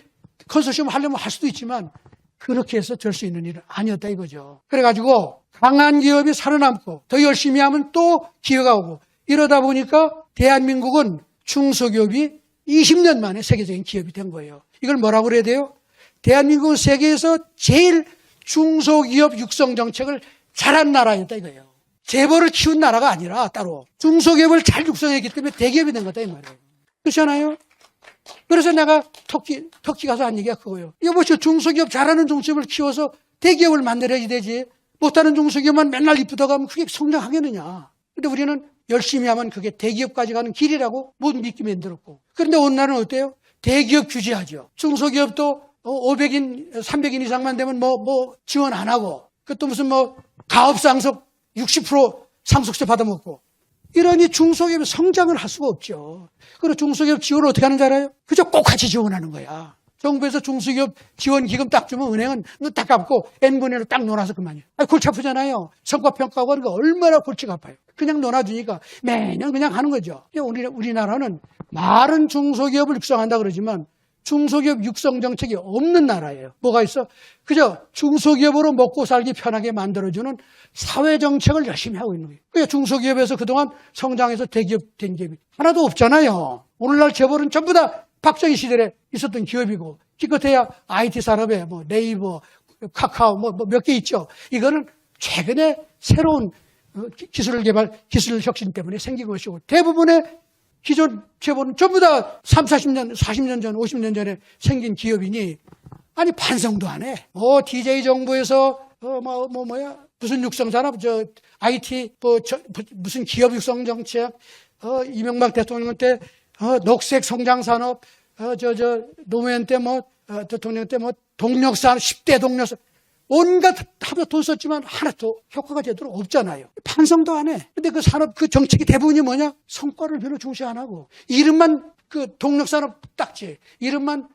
컨소시엄 하려면 할 수도 있지만 그렇게 해서 될 수 있는 일은 아니었다 이거죠. 그래가지고 강한 기업이 살아남고 더 열심히 하면 또 기회가 오고 이러다 보니까 대한민국은 중소기업이 20년 만에 세계적인 기업이 된 거예요. 이걸 뭐라고 그래야 돼요? 대한민국은 세계에서 제일 중소기업 육성 정책을 잘한 나라였다 이거예요. 재벌을 키운 나라가 아니라 따로 중소기업을 잘 육성했기 때문에 대기업이 된 거다 이 말이에요. 그렇잖아요? 그래서 내가 터키 가서 한 얘기가 그거예요. 이거 뭐죠? 중소기업 잘하는 중소기업을 키워서 대기업을 만들어야지 되지. 못하는 중소기업만 맨날 이쁘다고 하면 그게 성장하겠느냐. 근데 우리는 열심히 하면 그게 대기업까지 가는 길이라고 모든 믿기 만들었고. 그런데 오늘날은 어때요? 대기업 규제하죠. 중소기업도 500인, 300인 이상만 되면 지원 안 하고. 그것도 무슨 가업 상속 60% 상속세 받아먹고. 이러니 중소기업이 성장을 할 수가 없죠. 그리고 중소기업 지원을 어떻게 하는지 알아요? 그저 꼭 같이 지원하는 거야. 정부에서 중소기업 지원 기금 딱 주면 은행은 눈 딱 감고 N분의 1로 딱 놀아서 그만이에요. 골치 아프잖아요. 성과평가하고 하는 거 얼마나 골치가 아파요. 그냥 놀아주니까 매년 그냥 하는 거죠. 우리나라는 말은 중소기업을 육성한다 그러지만 중소기업 육성 정책이 없는 나라예요. 뭐가 있어? 그저 중소기업으로 먹고 살기 편하게 만들어주는 사회정책을 열심히 하고 있는 거예요. 그러니까 중소기업에서 그동안 성장해서 대기업 된 기업이 하나도 없잖아요. 오늘날 재벌은 전부 다 박정희 시대에 있었던 기업이고 기껏해야 IT 산업에 네이버, 카카오 몇 개 있죠. 이거는 최근에 새로운 기술 혁신 때문에 생긴 것이고 대부분의 기존 재벌은 전부 다 30, 40년 전, 50년 전에 생긴 기업이니 아니 반성도 안 해. DJ 정부에서 무슨 육성산업, IT 무슨 기업 육성 정책, 이명박 대통령 때 녹색 성장 산업, 노무현 때 대통령 때 동력산 10대 동력산 온갖 하며 돈 썼지만 하나도 효과가 제대로 없잖아요. 반성도 안 해. 근데 그 산업, 그 정책이 대부분이 뭐냐? 성과를 별로 중시 안 하고. 이름만 동력산업 딱지, 이름만,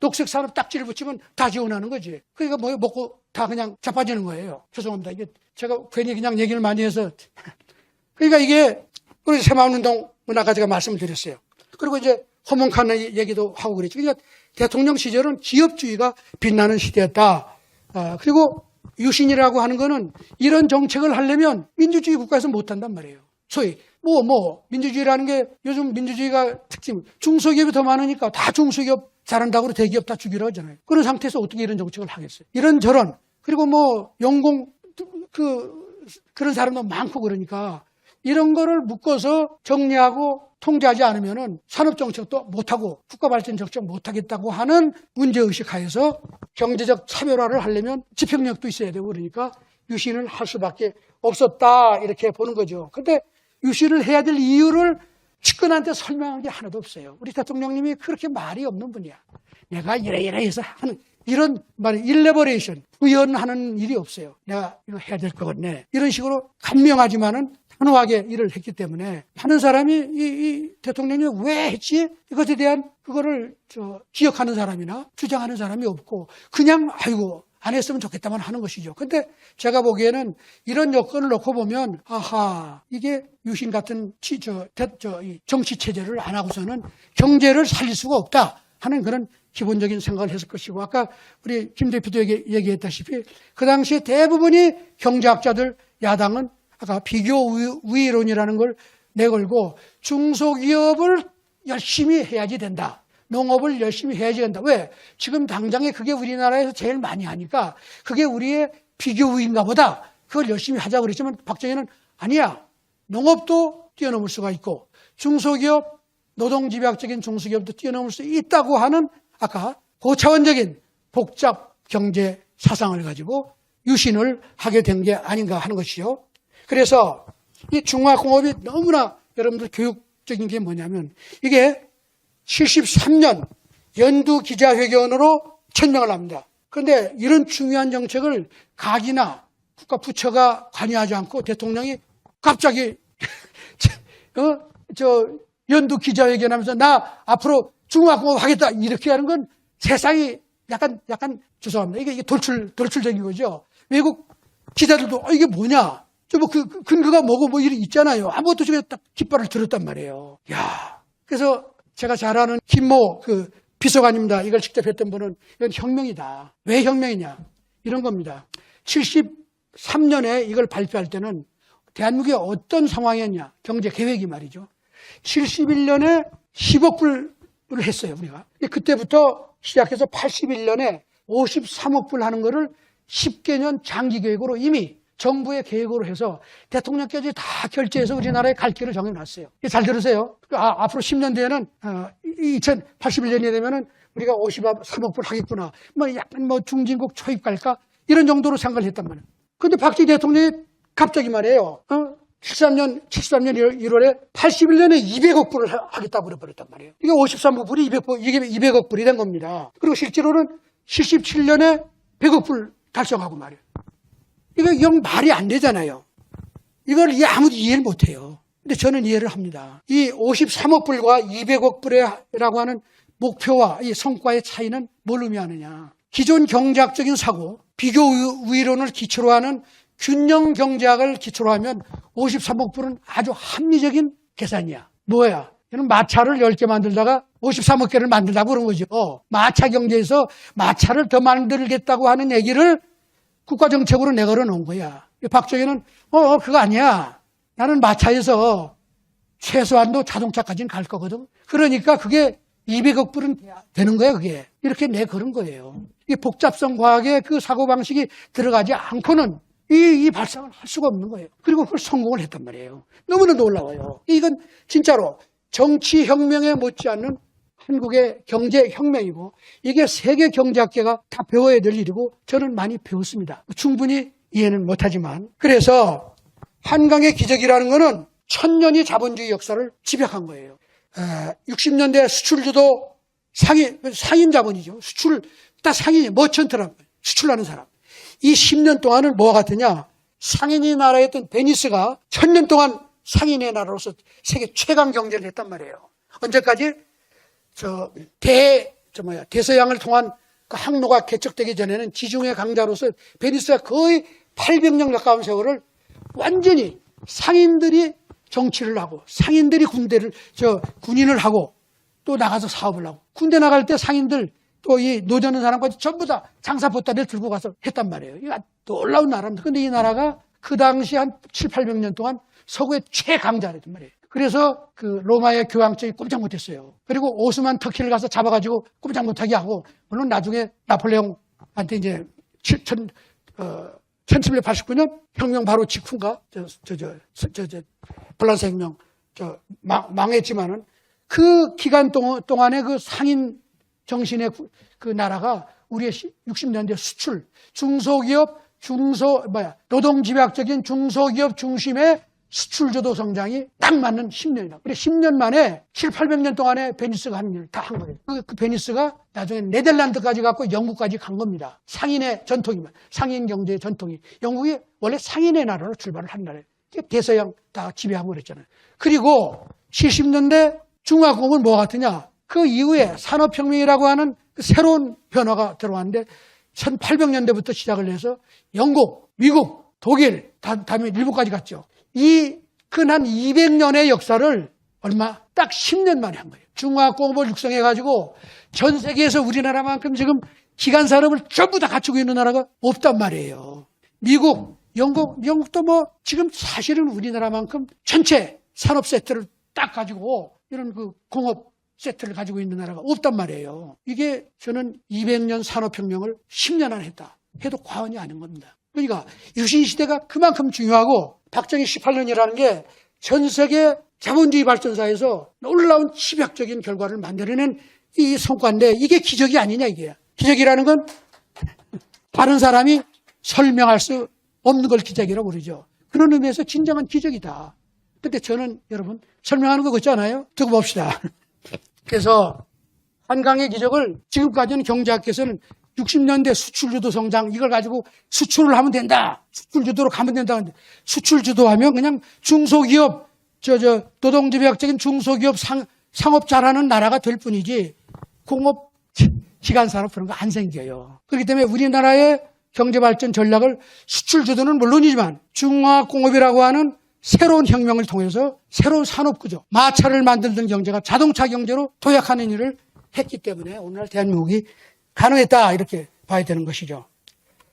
녹색산업 딱지를 붙이면 다 지원하는 거지. 그러니까 먹고 다 그냥 자빠지는 거예요. 죄송합니다. 이게 제가 괜히 그냥 얘기를 많이 해서. 그러니까 이게 우리 새마을운동 아까 제가 말씀을 드렸어요. 그리고 이제 허문칸 얘기도 하고 그랬죠. 그러니까 대통령 시절은 기업주의가 빛나는 시대였다. 그리고 유신이라고 하는 거는 이런 정책을 하려면 민주주의 국가에서 못한단 말이에요. 소위 민주주의라는 게 요즘 민주주의가 특징 중소기업이 더 많으니까 다 중소기업 잘한다고 대기업 다 죽이려 하잖아요. 그런 상태에서 어떻게 이런 정책을 하겠어요. 이런저런 그리고 연공 그런 사람도 많고 그러니까 이런 거를 묶어서 정리하고 통제하지 않으면은 산업정책도 못하고 국가발전 정책 못하겠다고 하는 문제의식 하에서 경제적 차별화를 하려면 집행력도 있어야 되고 그러니까 유신을 할 수밖에 없었다 이렇게 보는 거죠. 근데 유신을 해야 될 이유를 측근한테 설명한 게 하나도 없어요. 우리 대통령님이 그렇게 말이 없는 분이야. 내가 이래 해서 하는 이런 말 일레버레이션 구현하는 일이 없어요. 내가 이거 해야 될 것 같네. 이런 식으로 간명하지만은 단호하게 일을 했기 때문에 하는 사람이 이 대통령이 왜 했지? 이것에 대한 그거를 기억하는 사람이나 주장하는 사람이 없고 그냥 아이고 안 했으면 좋겠다만 하는 것이죠. 근데 제가 보기에는 이런 여건을 놓고 보면 아하 이게 유신 같은 정치 체제를 안 하고서는 경제를 살릴 수가 없다 하는 그런 기본적인 생각을 했을 것이고 아까 우리 김 대표도 얘기했다시피 그 당시에 대부분이 경제학자들 야당은 아까 비교 우위론이라는 걸 내걸고 중소기업을 열심히 해야지 된다. 농업을 열심히 해야지 된다. 왜? 지금 당장에 그게 우리나라에서 제일 많이 하니까 그게 우리의 비교 우위인가 보다. 그걸 열심히 하자고 그랬지만 박정희는 아니야. 농업도 뛰어넘을 수가 있고 중소기업, 노동집약적인 중소기업도 뛰어넘을 수 있다고 하는 아까 고차원적인 복잡 경제 사상을 가지고 유신을 하게 된 게 아닌가 하는 것이요. 그래서 이 중화공업이 너무나 여러분들 교육적인 게 뭐냐면 이게 73년 연두 기자회견으로 천명을 합니다. 그런데 이런 중요한 정책을 각이나 국가 부처가 관여하지 않고 대통령이 갑자기 연두 기자회견하면서 나 앞으로 중화공업 하겠다 이렇게 하는 건 세상이 약간 죄송합니다. 이게 돌출적인 거죠. 외국 기자들도 이게 뭐냐? 그 근거가 뭐고 이런 있잖아요. 아무것도 중에 딱 깃발을 들었단 말이에요. 야, 그래서 제가 잘 아는 김모 비서관입니다. 이걸 직접 했던 분은 이건 혁명이다. 왜 혁명이냐? 이런 겁니다. 73년에 이걸 발표할 때는 대한민국이 어떤 상황이었냐? 경제 계획이 말이죠. 71년에 10억 불을 했어요, 우리가. 그때부터 시작해서 81년에 53억 불 하는 거를 10개년 장기 계획으로 이미 정부의 계획으로 해서 대통령까지 다 결제해서 우리나라의 갈 길을 정해놨어요. 잘 들으세요. 앞으로 10년 뒤에는 2081년이 되면은 우리가 53억 불 하겠구나. 약간 중진국 초입 갈까? 이런 정도로 생각을 했단 말이에요. 근데 박정희 대통령이 갑자기 말이에요. 73년 1월에 81년에 200억 불을 하겠다고 그래버렸단 말이에요. 이게 53억 불이 200억 불이 된 겁니다. 그리고 실제로는 77년에 100억 불 달성하고 말이에요. 이거 영 말이 안 되잖아요. 이걸 아무도 이해를 못 해요. 근데 저는 이해를 합니다. 이 53억 불과 200억 불이라고 하는 목표와 이 성과의 차이는 뭘 의미하느냐. 기존 경제학적인 사고, 비교 우위론을 기초로 하는 균형 경제학을 기초로 하면 53억 불은 아주 합리적인 계산이야. 뭐야? 이는 마차를 10개 만들다가 53억 개를 만들다고 그런 거죠. 마차 경제에서 마차를 더 만들겠다고 하는 얘기를 국가정책으로 내걸어 놓은 거야. 박정희는 그거 아니야. 나는 마차에서 최소한도 자동차까지는 갈 거거든. 그러니까 그게 200억 불은 되는 거야, 그게. 이렇게 내걸은 거예요. 이 복잡성 과학의 그 사고방식이 들어가지 않고는 이 발상을 할 수가 없는 거예요. 그리고 그걸 성공을 했단 말이에요. 너무나 놀라워요. 이건 진짜로 정치혁명에 못지않는 한국의 경제혁명이고 이게 세계 경제학계가 다 배워야 될 일이고 저는 많이 배웠습니다. 충분히 이해는 못하지만. 그래서 한강의 기적이라는 거는 1000년이 자본주의 역사를 집약한 거예요. 60년대 수출주도 상인 자본이죠. 수출, 딱 상인이 머천트라는 거예요. 수출하는 사람. 이 10년 동안을 뭐와 같으냐. 상인이 나라였던 베니스가 1000년 동안 상인의 나라로서 세계 최강 경제를 했단 말이에요. 언제까지? 대서양을 통한 그 항로가 개척되기 전에는 지중해 강자로서 베니스가 거의 800년 가까운 세월을 완전히 상인들이 정치를 하고 상인들이 군인을 하고 또 나가서 사업을 하고 군대 나갈 때 상인들 또 이 노젓는 사람까지 전부 다 장사 보따리를 들고 가서 했단 말이에요. 이거 놀라운 나라입니다. 근데 이 나라가 그 당시 한 7, 800년 동안 서구의 최강자랬단 말이에요. 그래서 그 로마의 교황청이 꼼짝 못했어요. 그리고 오스만 터키를 가서 잡아가지고 꼼짝 못하게 하고, 물론 나중에 나폴레옹한테 이제 1789년 혁명 바로 직후인가 플란스 혁명 망했지만은 그 기간 동안에 그 상인 정신의 그 나라가 우리의 60년대 수출, 중소기업, 노동집약적인 중소기업 중심의 수출주도 성장이 딱 맞는 10년이다. 그래 10년 만에 7, 800년 동안에 베니스가 한 일을 다 한 거예요. 그 베니스가 나중에 네덜란드까지 갔고 영국까지 간 겁니다. 상인의 전통이면 상인 경제의 전통이. 영국이 원래 상인의 나라로 출발을 한 나라예요. 대서양 다 지배하고 그랬잖아요. 그리고 70년대 중화공업은 뭐가 같으냐? 그 이후에 산업혁명이라고 하는 그 새로운 변화가 들어왔는데 1800년대부터 시작을 해서 영국, 미국, 독일, 다음에 일본까지 갔죠. 이 근 한 200년의 역사를 딱 10년 만에 한 거예요. 중화공업을 육성해가지고 전 세계에서 우리나라만큼 지금 기간 산업을 전부 다 갖추고 있는 나라가 없단 말이에요. 미국, 영국도 뭐 지금 사실은 우리나라만큼 전체 산업 세트를 딱 가지고 이런 그 공업 세트를 가지고 있는 나라가 없단 말이에요. 이게 저는 200년 산업혁명을 10년 안에 했다 해도 과언이 아닌 겁니다. 그러니까 유신시대가 그만큼 중요하고 박정희 18년이라는 게 전 세계 자본주의 발전사에서 놀라운 집약적인 결과를 만들어낸 이 성과인데 이게 기적이 아니냐 이게. 기적이라는 건 다른 사람이 설명할 수 없는 걸 기적이라고 그러죠. 그런 의미에서 진정한 기적이다. 근데 저는 여러분 설명하는 거 같지 않아요? 두고 봅시다. 그래서 한강의 기적을 지금까지는 경제학에서는 60년대 수출주도 성장 이걸 가지고 수출을 하면 된다. 수출주도로 가면 된다. 수출주도하면 그냥 중소기업 노동집약적인 중소기업 상업 잘하는 나라가 될 뿐이지 공업 기간산업 그런 거 안 생겨요. 그렇기 때문에 우리나라의 경제발전 전략을 수출주도는 물론이지만 중화공업이라고 하는 새로운 혁명을 통해서 새로운 산업구조, 마차를 만들던 경제가 자동차 경제로 도약하는 일을 했기 때문에 오늘날 대한민국이 가능했다 이렇게 봐야 되는 것이죠.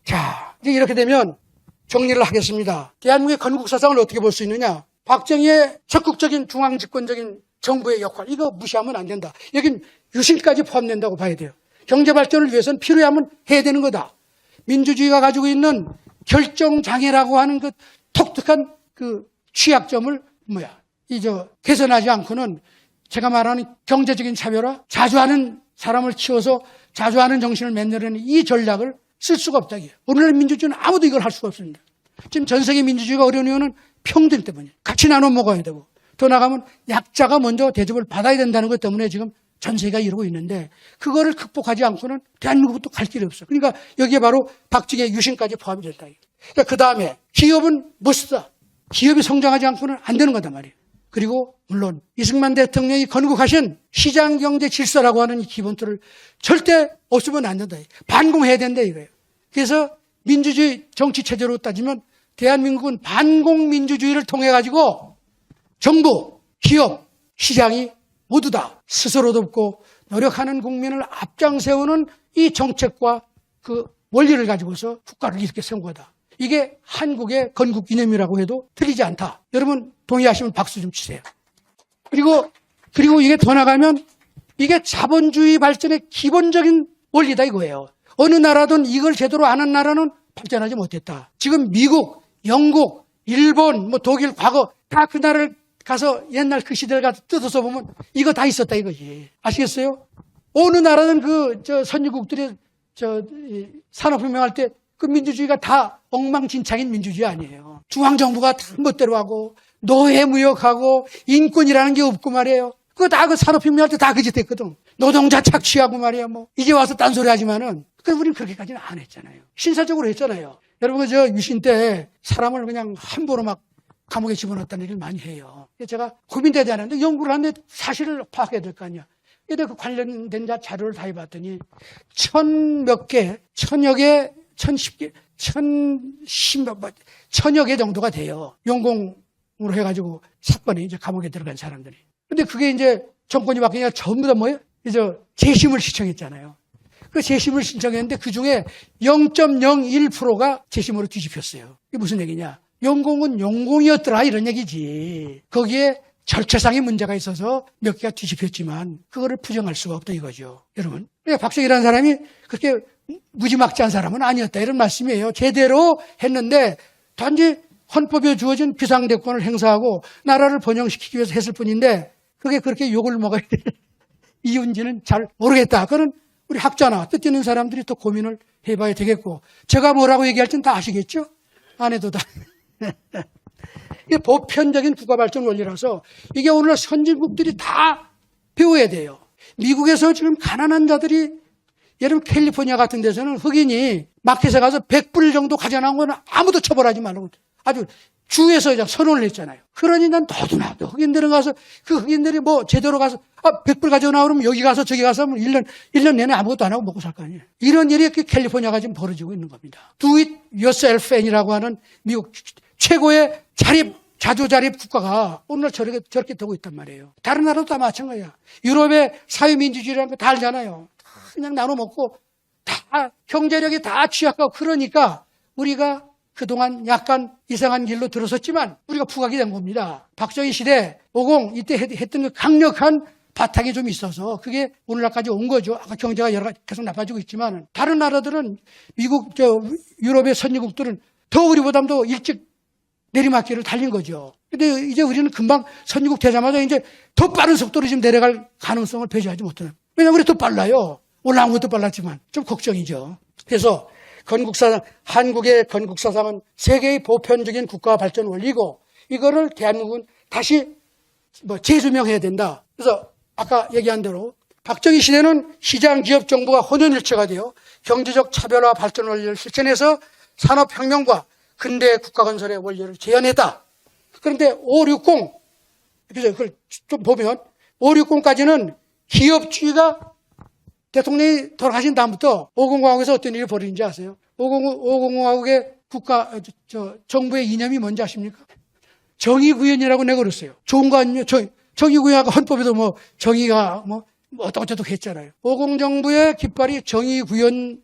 자, 이제 이렇게 되면 정리를 하겠습니다. 대한민국의 건국사상을 어떻게 볼 수 있느냐. 박정희의 적극적인 중앙집권적인 정부의 역할 이거 무시하면 안 된다. 여긴 유신까지 포함된다고 봐야 돼요. 경제발전을 위해서는 필요하면 해야 되는 거다. 민주주의가 가지고 있는 결정장애라고 하는 그 독특한 그 취약점을 개선하지 않고는 제가 말하는 경제적인 차별화, 자주하는 사람을 키워서 자주하는 정신을 만들어내는 이 전략을 쓸 수가 없다. 오늘날 민주주의는 아무도 이걸 할 수가 없습니다. 지금 전 세계 민주주의가 어려운 이유는 평등 때문이에요. 같이 나눠 먹어야 되고 더 나가면 약자가 먼저 대접을 받아야 된다는 것 때문에 지금 전 세계가 이러고 있는데 그거를 극복하지 않고는 대한민국도 갈 길이 없어요. 그러니까 여기에 바로 박정희의 유신까지 포함이 됐다. 그러니까 그 다음에 기업은 멋있다. 기업이 성장하지 않고는 안 되는 거단 말이에요. 그리고 물론 이승만 대통령이 건국하신 시장경제 질서라고 하는 이 기본틀을 절대 없으면 안 된다. 반공해야 된다 이거예요. 그래서 민주주의 정치체제로 따지면 대한민국은 반공민주주의를 통해 가지고 정부, 기업, 시장이 모두 다 스스로 돕고 노력하는 국민을 앞장세우는 이 정책과 그 원리를 가지고서 국가를 이렇게 세운 거다. 이게 한국의 건국 이념이라고 해도 틀리지 않다. 여러분 동의하시면 박수 좀 치세요. 그리고 이게 더 나가면 이게 자본주의 발전의 기본적인 원리다 이거예요. 어느 나라든 이걸 제대로 아는 나라는 발전하지 못했다. 지금 미국, 영국, 일본, 독일 과거 다 그 나라를 가서 옛날 그 시대를 가서 뜯어서 보면 이거 다 있었다 이거지. 아시겠어요? 어느 나라는 선진국들이 산업혁명할 때 그 민주주의가 다 엉망진창인 민주주의 아니에요. 중앙정부가 다 멋대로 하고 노예무역하고 인권이라는 게 없고 말이에요. 그거 다 그 산업혁명할 때 다 그 짓 했거든. 노동자 착취하고 말이야 이제 와서 딴소리 하지만은 우리는 그렇게까지는 안 했잖아요. 신사적으로 했잖아요. 여러분 유신 때 사람을 그냥 함부로 막 감옥에 집어넣었다는 얘기를 많이 해요. 제가 고민되지 않았는데 연구를 하는데 사실을 파악해야 될 거 아니야. 이래 그 관련된 자료를 다 해봤더니 1000몇 개, 1000여 개, 1010개, 1000여 개 정도가 돼요. 용공으로 해가지고 사건에 이제 감옥에 들어간 사람들이. 근데 그게 이제 정권이 바뀌니까 전부 다 뭐예요? 이제 재심을 신청했잖아요. 그 재심을 신청했는데 그 중에 0.01%가 재심으로 뒤집혔어요. 이게 무슨 얘기냐? 용공은 용공이었더라 이런 얘기지. 거기에 절차상의 문제가 있어서 몇 개가 뒤집혔지만 그거를 부정할 수가 없다 이거죠. 여러분. 그러니까 박정희라는 사람이 그렇게 무지막지한 사람은 아니었다 이런 말씀이에요. 제대로 했는데 단지 헌법에 주어진 비상대권을 행사하고 나라를 번영시키기 위해서 했을 뿐인데 그게 그렇게 욕을 먹어야 될 이유인지는 잘 모르겠다. 그건 우리 학자나 뜻 있는 사람들이 또 고민을 해봐야 되겠고 제가 뭐라고 얘기할지는 다 아시겠죠? 안 해도 다. 이게 보편적인 국가발전 원리라서 이게 오늘날 선진국들이 다 배워야 돼요. 미국에서 지금 가난한 자들이 예를 들면 캘리포니아 같은 데서는 흑인이 마켓에 가서 100불 정도 가져나온 건 아무도 처벌하지 말라고 아주 주에서 그냥 선언을 했잖아요. 그러니 난 너도나도 흑인들은 가서 그 흑인들이 뭐 제대로 가서 100불 가져나오면 그러면 여기 가서 저기 가서 하면 1년 내내 아무것도 안 하고 먹고 살 거 아니에요. 이런 일이 캘리포니아가 지금 벌어지고 있는 겁니다. Do it yourself N이라고 하는 미국 최고의 자조자립 국가가 오늘날 저렇게 되고 있단 말이에요. 다른 나라도 다 마찬가지야. 유럽의 사회민주주의라는 거 다 알잖아요. 그냥 나눠 먹고 다 경제력이 다 취약하고 그러니까 우리가 그동안 약간 이상한 길로 들어섰지만 우리가 부각이 된 겁니다. 박정희 시대 50 이때 했던 그 강력한 바탕이 좀 있어서 그게 오늘날까지 온 거죠. 아까 경제가 여러 가지 계속 나빠지고 있지만 다른 나라들은 미국, 유럽의 선진국들은 더 우리보다도 일찍 내리막길을 달린 거죠. 근데 이제 우리는 금방 선진국 되자마자 이제 더 빠른 속도로 지금 내려갈 가능성을 배제하지 못해요. 왜냐하면 우리 더 빨라요. 올라온 것도 빨랐지만 좀 걱정이죠. 그래서 한국의 건국사상은 세계의 보편적인 국가 발전 원리고 이거를 대한민국은 다시 재조명해야 된다. 그래서 아까 얘기한 대로 박정희 시대는 시장 기업 정부가 혼연일체가 되어 경제적 차별화 발전 원리를 실천해서 산업혁명과 근대 국가 건설의 원리를 재현했다. 그런데 560, 그래서 그걸 좀 보면 560까지는 기업주의가 대통령이 돌아가신 다음부터 5공화국에서 어떤 일이 벌어진지 아세요? 5공화국의 정부의 이념이 뭔지 아십니까? 정의구현이라고 내걸었어요. 좋은 거 아니에요? 정의구현하고 헌법에도 정의가 어떡저떡 했잖아요. 50정부의 깃발이 정의구현,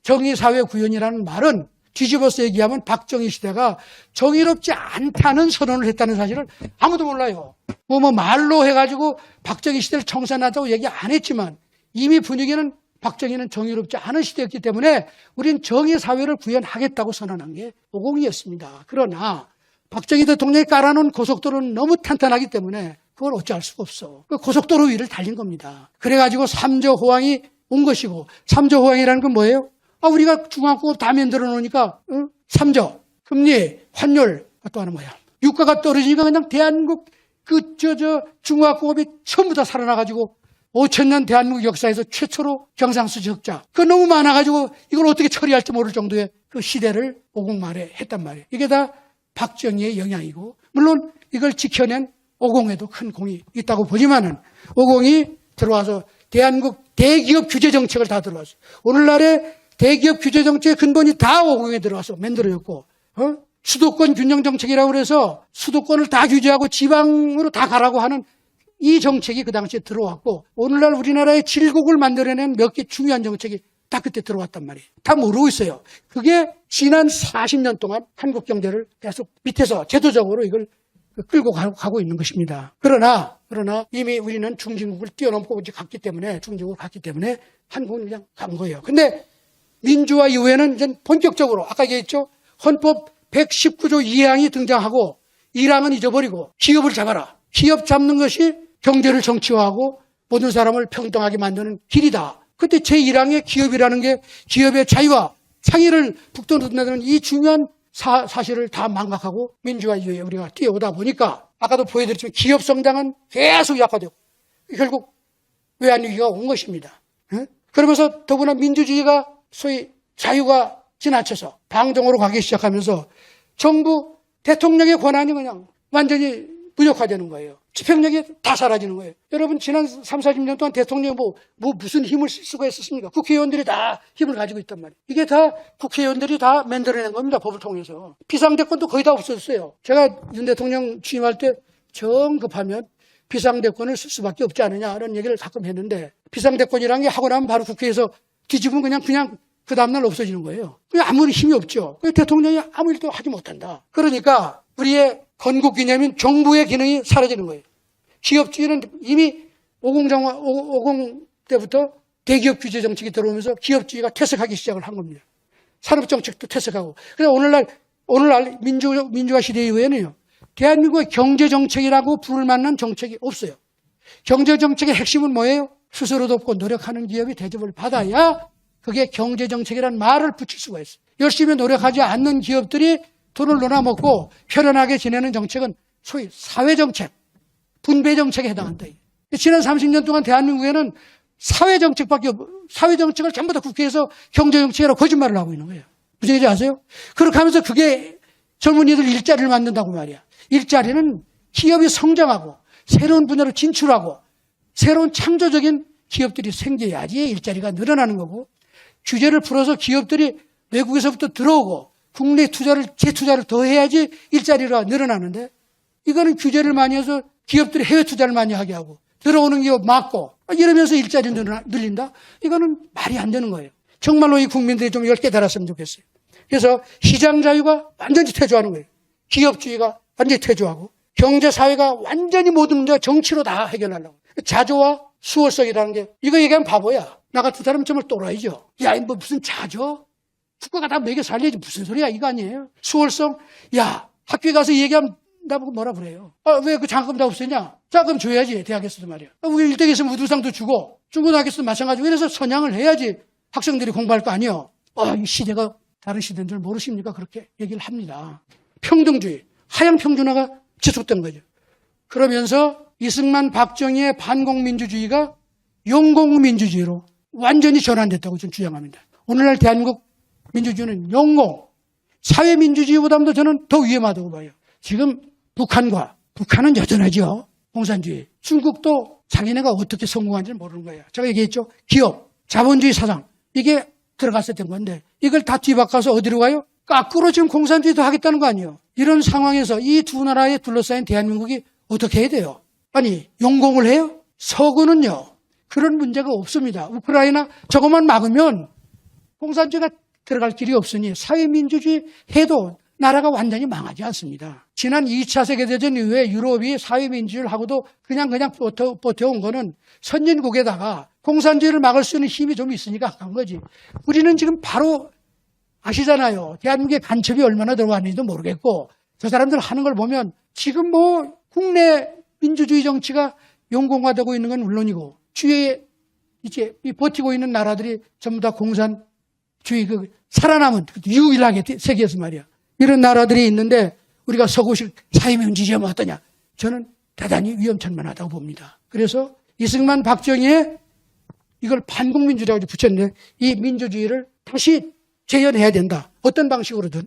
정의사회구현이라는 말은 뒤집어서 얘기하면 박정희 시대가 정의롭지 않다는 선언을 했다는 사실을 아무도 몰라요. 말로 해가지고 박정희 시대를 청산하자고 얘기 안 했지만 이미 분위기는 박정희는 정의롭지 않은 시대였기 때문에 우린 정의사회를 구현하겠다고 선언한 게 50이었습니다. 그러나 박정희 대통령이 깔아놓은 고속도로는 너무 탄탄하기 때문에 그걸 어찌할 수가 없어. 그 고속도로 위를 달린 겁니다. 그래가지고 3조 호황이 온 것이고 3조 호황이라는 건 뭐예요? 우리가 중앙국업 다 만들어 놓으니까 3조, 금리, 환율, 또 하나 뭐야? 유가가 떨어지니까 그냥 대한민국 중앙국업이 전부 다 살아나가지고 5,000년 대한민국 역사에서 최초로 경상수지 흑자. 그거 너무 많아가지고 이걸 어떻게 처리할지 모를 정도의 그 시대를 50 말에 했단 말이에요. 이게 다 박정희의 영향이고 물론 이걸 지켜낸 50에도 큰 공이 있다고 보지만은 50이 들어와서 대한민국 대기업 규제 정책을 다 들어왔어요. 오늘날의 대기업 규제 정책의 근본이 다 50에 들어와서 만들어졌고, 수도권 균형 정책이라고 그래서 수도권을 다 규제하고 지방으로 다 가라고 하는 이 정책이 그 당시에 들어왔고, 오늘날 우리나라의 질곡을 만들어낸 몇 개 중요한 정책이 다 그때 들어왔단 말이에요. 다 모르고 있어요. 그게 지난 40년 동안 한국 경제를 계속 밑에서 제도적으로 이걸 끌고 가고 있는 것입니다. 그러나 이미 우리는 중진국을 뛰어넘고 이제 중진국을 갔기 때문에 한국은 그냥 간 거예요. 근데 민주화 이후에는 이제 본격적으로 아까 얘기했죠. 헌법 119조 2항이 등장하고 1항은 잊어버리고 기업을 잡아라. 기업 잡는 것이 경제를 정치화하고 모든 사람을 평등하게 만드는 길이다. 그때 제1항의 기업이라는 게 기업의 자유와 창의를 북돋는다는 이 중요한 사실을 다 망각하고 민주화 이후에 우리가 뛰어오다 보니까 아까도 보여드렸지만 기업 성장은 계속 약화되고 결국 외환위기가 온 것입니다. 그러면서 더구나 민주주의가 소위 자유가 지나쳐서 방종으로 가기 시작하면서 정부 대통령의 권한이 그냥 완전히 무력화되는 거예요. 집행력이 다 사라지는 거예요. 여러분 지난 3, 40년 동안 대통령이 무슨 힘을 쓸 수가 있었습니까? 국회의원들이 다 힘을 가지고 있단 말이에요. 이게 다 국회의원들이 다 만들어낸 겁니다. 법을 통해서. 비상대권도 거의 다 없었어요. 제가 윤 대통령 취임할 때 정급하면 비상대권을 쓸 수밖에 없지 않느냐 이런 얘기를 가끔 했는데 비상대권이라는 게 하고 나면 바로 국회에서 뒤집으면 그냥 그 다음날 없어지는 거예요. 아무리 힘이 없죠. 대통령이 아무 일도 하지 못한다. 그러니까 우리의 건국기념인 정부의 기능이 사라지는 거예요. 기업주의는 이미 50 때부터 대기업 규제 정책이 들어오면서 기업주의가 퇴색하기 시작을 한 겁니다. 산업정책도 퇴색하고. 그래서 오늘날 민주화 시대 이후에는요. 대한민국의 경제정책이라고 부를 만한 정책이 없어요. 경제정책의 핵심은 뭐예요? 스스로 돕고 노력하는 기업이 대접을 받아야 그게 경제정책이라는 말을 붙일 수가 있어요. 열심히 노력하지 않는 기업들이 돈을 놀아먹고 편안하게 지내는 정책은 소위 사회정책, 분배정책에 해당한다. 지난 30년 동안 대한민국에는 사회정책을 전부 다 국회에서 경제정책이라고 거짓말을 하고 있는 거예요. 무슨 얘기인지 아세요? 그렇게 하면서 그게 젊은이들 일자리를 만든다고 말이야. 일자리는 기업이 성장하고 새로운 분야로 진출하고 새로운 창조적인 기업들이 생겨야지 일자리가 늘어나는 거고 규제를 풀어서 기업들이 외국에서부터 들어오고 국내 재투자를 더 해야지 일자리가 늘어나는데 이거는 규제를 많이 해서 기업들이 해외 투자를 많이 하게 하고 들어오는 기업 막고 이러면서 일자리 늘린다? 이거는 말이 안 되는 거예요. 정말로 이 국민들이 좀 이걸 깨달았으면 좋겠어요. 그래서 시장 자유가 완전히 퇴조하는 거예요. 기업주의가 완전히 퇴조하고 경제사회가 완전히 모든 문제가 정치로 다 해결하려고. 자조와 수월성이라는 게 이거 얘기하면 바보야. 나 같은 사람은 정말 또라이죠. 야, 뭐 무슨 자조? 국가가 다 먹여 살려야지 무슨 소리야 이거 아니에요. 수월성? 야, 학교에 가서 얘기하면 나보고 뭐라 그래요. 왜 그 장학금 다 없애냐? 장학금 줘야지 대학에서도 말이야. 우리 일등에서 우두상도 주고 중고등학교에서도 마찬가지고 이래서 선양을 해야지 학생들이 공부할 거 아니에요. 이 시대가 다른 시대인 줄 모르십니까? 그렇게 얘기를 합니다. 평등주의, 하향 평준화가 지속된 거죠. 그러면서 이승만 박정희의 반공민주주의가 용공민주주의로 완전히 전환됐다고 저는 주장합니다. 오늘날 대한민국 민주주의는 용공, 사회민주주의보다도 저는 더 위험하다고 봐요. 지금 북한은 여전하죠. 공산주의. 중국도 자기네가 어떻게 성공한지는 모르는 거예요. 제가 얘기했죠. 기업, 자본주의 사상 이게 들어갔어야 된 건데 이걸 다 뒤바꿔서 어디로 가요? 거꾸로 지금 공산주의도 하겠다는 거 아니에요. 이런 상황에서 이 두 나라에 둘러싸인 대한민국이 어떻게 해야 돼요? 아니 용공을 해요? 서구는요. 그런 문제가 없습니다. 우크라이나 저것만 막으면 공산주의가 들어갈 길이 없으니 사회민주주의 해도 나라가 완전히 망하지 않습니다. 지난 2차 세계대전 이후에 유럽이 사회민주주의를 하고도 그냥 버텨온 거는 선진국에다가 공산주의를 막을 수 있는 힘이 좀 있으니까 한 거지. 우리는 지금 바로 아시잖아요. 대한민국에 간첩이 얼마나 들어왔는지도 모르겠고 저 사람들 하는 걸 보면 지금 국내 민주주의 정치가 용공화되고 있는 건 물론이고 주위에 이제 버티고 있는 나라들이 전부 다 공산주의 살아남은 유일하게 세계에서 말이야. 이런 나라들이 있는데 우리가 서구식 사회민주주의하면 어떠냐. 저는 대단히 위험천만하다고 봅니다. 그래서 이승만 박정희의 이걸 반국민주의라고 붙였는데 이 민주주의를 다시 재현해야 된다. 어떤 방식으로든.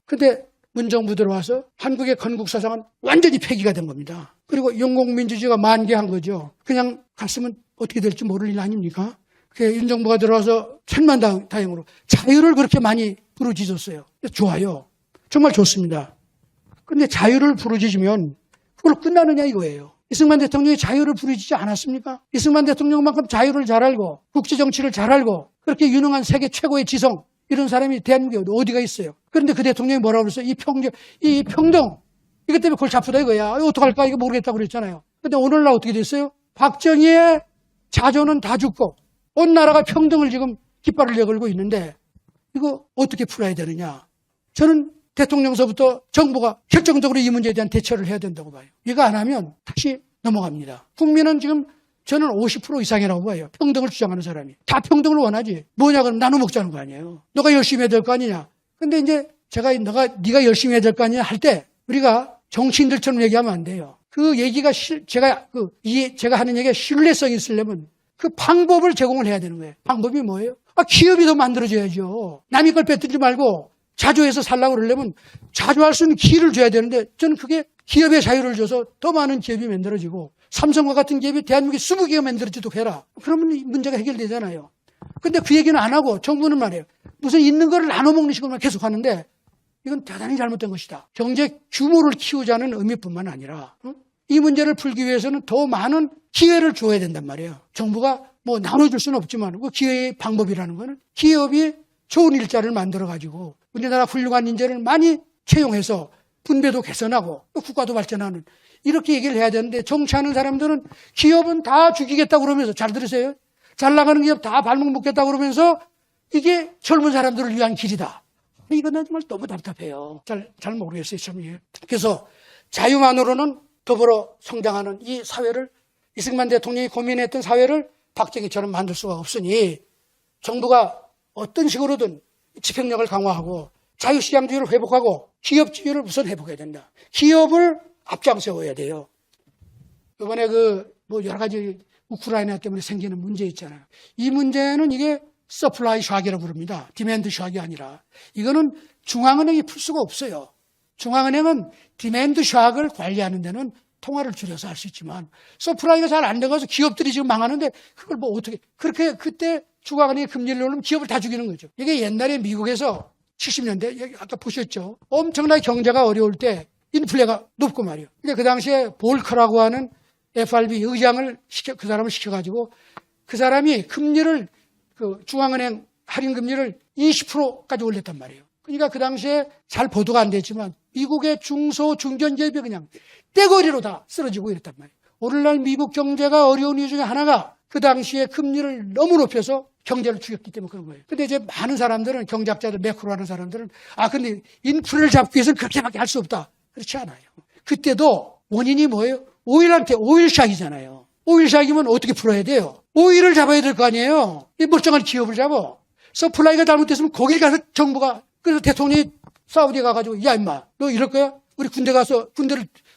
그런데 문정부 들어와서 한국의 건국사상은 완전히 폐기가 된 겁니다. 그리고 용공민주주의가 만개한 거죠. 그냥 갔으면 어떻게 될지 모를 일 아닙니까? 윤 정부가 들어와서 천만다행으로 자유를 그렇게 많이 부르짖었어요. 좋아요. 정말 좋습니다. 그런데 자유를 부르짖으면 그걸로 끝나느냐 이거예요. 이승만 대통령이 자유를 부르짖지 않았습니까? 이승만 대통령만큼 자유를 잘 알고 국제정치를 잘 알고 그렇게 유능한 세계 최고의 지성 이런 사람이 대한민국에 어디가 있어요. 그런데 그 대통령이 뭐라고 그랬어요? 이 평등 이것 때문에 골치 아프다 이거야. 이거 어떡할까 이거 모르겠다고 그랬잖아요. 그런데 오늘날 어떻게 됐어요? 박정희의 자조는 다 죽고 온 나라가 평등을 지금 깃발을 내걸고 있는데 이거 어떻게 풀어야 되느냐. 저는 대통령서부터 정부가 결정적으로 이 문제에 대한 대처를 해야 된다고 봐요. 이거 안 하면 다시 넘어갑니다. 국민은 지금 저는 50% 이상이라고 봐요. 평등을 주장하는 사람이. 다 평등을 원하지. 뭐냐 그러면 나눠 먹자는 거 아니에요. 너가 열심히 해야 될 거 아니냐. 근데 이제 네가 열심히 해야 될 거 아니냐 할 때 우리가 정치인들처럼 얘기하면 안 돼요. 그 얘기가 제가 하는 얘기가 신뢰성이 있으려면 그 방법을 제공을 해야 되는 거예요. 방법이 뭐예요? 기업이 더 만들어줘야죠. 남의 걸 뺏지 말고 자조해서 살라고 그러려면 자조할 수 있는 기회를 줘야 되는데 저는 그게 기업의 자유를 줘서 더 많은 기업이 만들어지고 삼성과 같은 기업이 대한민국에 20개가 만들어지도록 해라. 그러면 이 문제가 해결되잖아요. 근데 그 얘기는 안 하고 정부는 말이에요. 무슨 있는 거를 나눠 먹는 식으로만 계속 하는데 이건 대단히 잘못된 것이다. 경제 규모를 키우자는 의미뿐만 아니라 이 문제를 풀기 위해서는 더 많은 기회를 줘야 된단 말이에요. 정부가 뭐 나눠줄 수는 없지만 그 기회의 방법이라는 거는 기업이 좋은 일자리를 만들어가지고 우리나라 훌륭한 인재를 많이 채용해서 분배도 개선하고 국가도 발전하는 이렇게 얘기를 해야 되는데 정치하는 사람들은 기업은 다 죽이겠다고 그러면서 잘 들으세요. 잘 나가는 기업 다 발목 묶겠다고 그러면서 이게 젊은 사람들을 위한 길이다. 이건 정말 너무 답답해요. 잘 모르겠어요. 참. 그래서 자유만으로는 더불어 성장하는 이 사회를 이승만 대통령이 고민했던 사회를 박정희처럼 만들 수가 없으니 정부가 어떤 식으로든 집행력을 강화하고 자유시장주의를 회복하고 기업주의를 우선 회복해야 된다. 기업을 앞장세워야 돼요. 이번에 뭐 여러 가지 우크라이나 때문에 생기는 문제 있잖아요. 이 문제는 이게 서플라이 샥이라고 부릅니다. 디맨드 샥이 아니라. 이거는 중앙은행이 풀 수가 없어요. 중앙은행은 디맨드 샥을 관리하는 데는 통화를 줄여서 할 수 있지만 서플라이가 잘 안 돼가서 기업들이 지금 망하는데 그걸 뭐 어떻게 그렇게 그때 중앙은행이 금리를 올리면 기업을 다 죽이는 거죠. 이게 옛날에 미국에서 70년대 여기 아까 보셨죠. 엄청나게 경제가 어려울 때 인플레가 높고 말이에요. 근데 그 당시에 볼커라고 하는 FRB 의장을 그 사람을 시켜가지고 그 사람이 금리를 중앙은행 할인 금리를 20%까지 올렸단 말이에요. 그러니까 그 당시에 잘 보도가 안 됐지만 미국의 중소 중견기업이 그냥 떼거리로 다 쓰러지고 이랬단 말이에요. 오늘날 미국 경제가 어려운 이유 중에 하나가 그 당시에 금리를 너무 높여서 경제를 죽였기 때문에 그런 거예요. 근데 이제 많은 사람들은 경제학자들 매크로 하는 사람들은 근데 인플레를 잡기 위해서는 그렇게밖에 할 수 없다. 그렇지 않아요. 그때도 원인이 뭐예요? 오일샥이잖아요. 오일샥이면 어떻게 풀어야 돼요? 오일을 잡아야 될 거 아니에요. 이 멀쩡한 기업을 잡아. 서플라이가 잘못됐으면 거길 가서 정부가 그래서 대통령이 사우디에 가가지고 야 임마 너 이럴 거야? 우리 군대 가서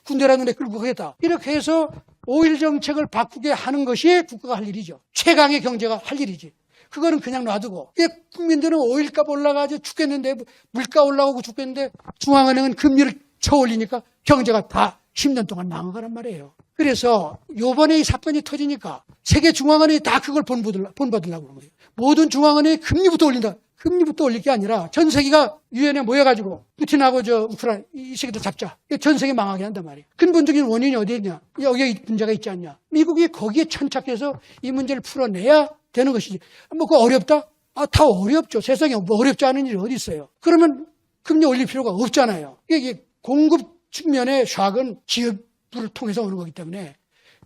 군대라는 애 끌고 가겠다. 이렇게 해서 오일 정책을 바꾸게 하는 것이 국가가 할 일이죠. 최강의 경제가 할 일이지. 그거는 그냥 놔두고 국민들은 오일값 올라가서 죽겠는데 물가 올라오고 죽겠는데 중앙은행은 금리를 쳐 올리니까 경제가 다 10년 동안 망한 거란 말이에요. 그래서 요번에 이 사건이 터지니까 세계 중앙은행이 다 그걸 본받으려고 그런 거예요. 모든 중앙은행이 금리부터 올린다. 금리부터 올릴 게 아니라 전 세계가 유엔에 모여가지고 푸틴하고 우크라이나 이 세계도 잡자. 전 세계 망하게 한단 말이에요. 근본적인 원인이 어디 있냐? 여기에 문제가 있지 않냐? 미국이 거기에 천착해서 이 문제를 풀어내야 되는 것이지. 뭐 그거 어렵다? 다 어렵죠. 세상에 뭐 어렵지 않은 일이 어디 있어요. 그러면 금리 올릴 필요가 없잖아요. 이게 공급 측면의 샥은 기업을 통해서 오는 거기 때문에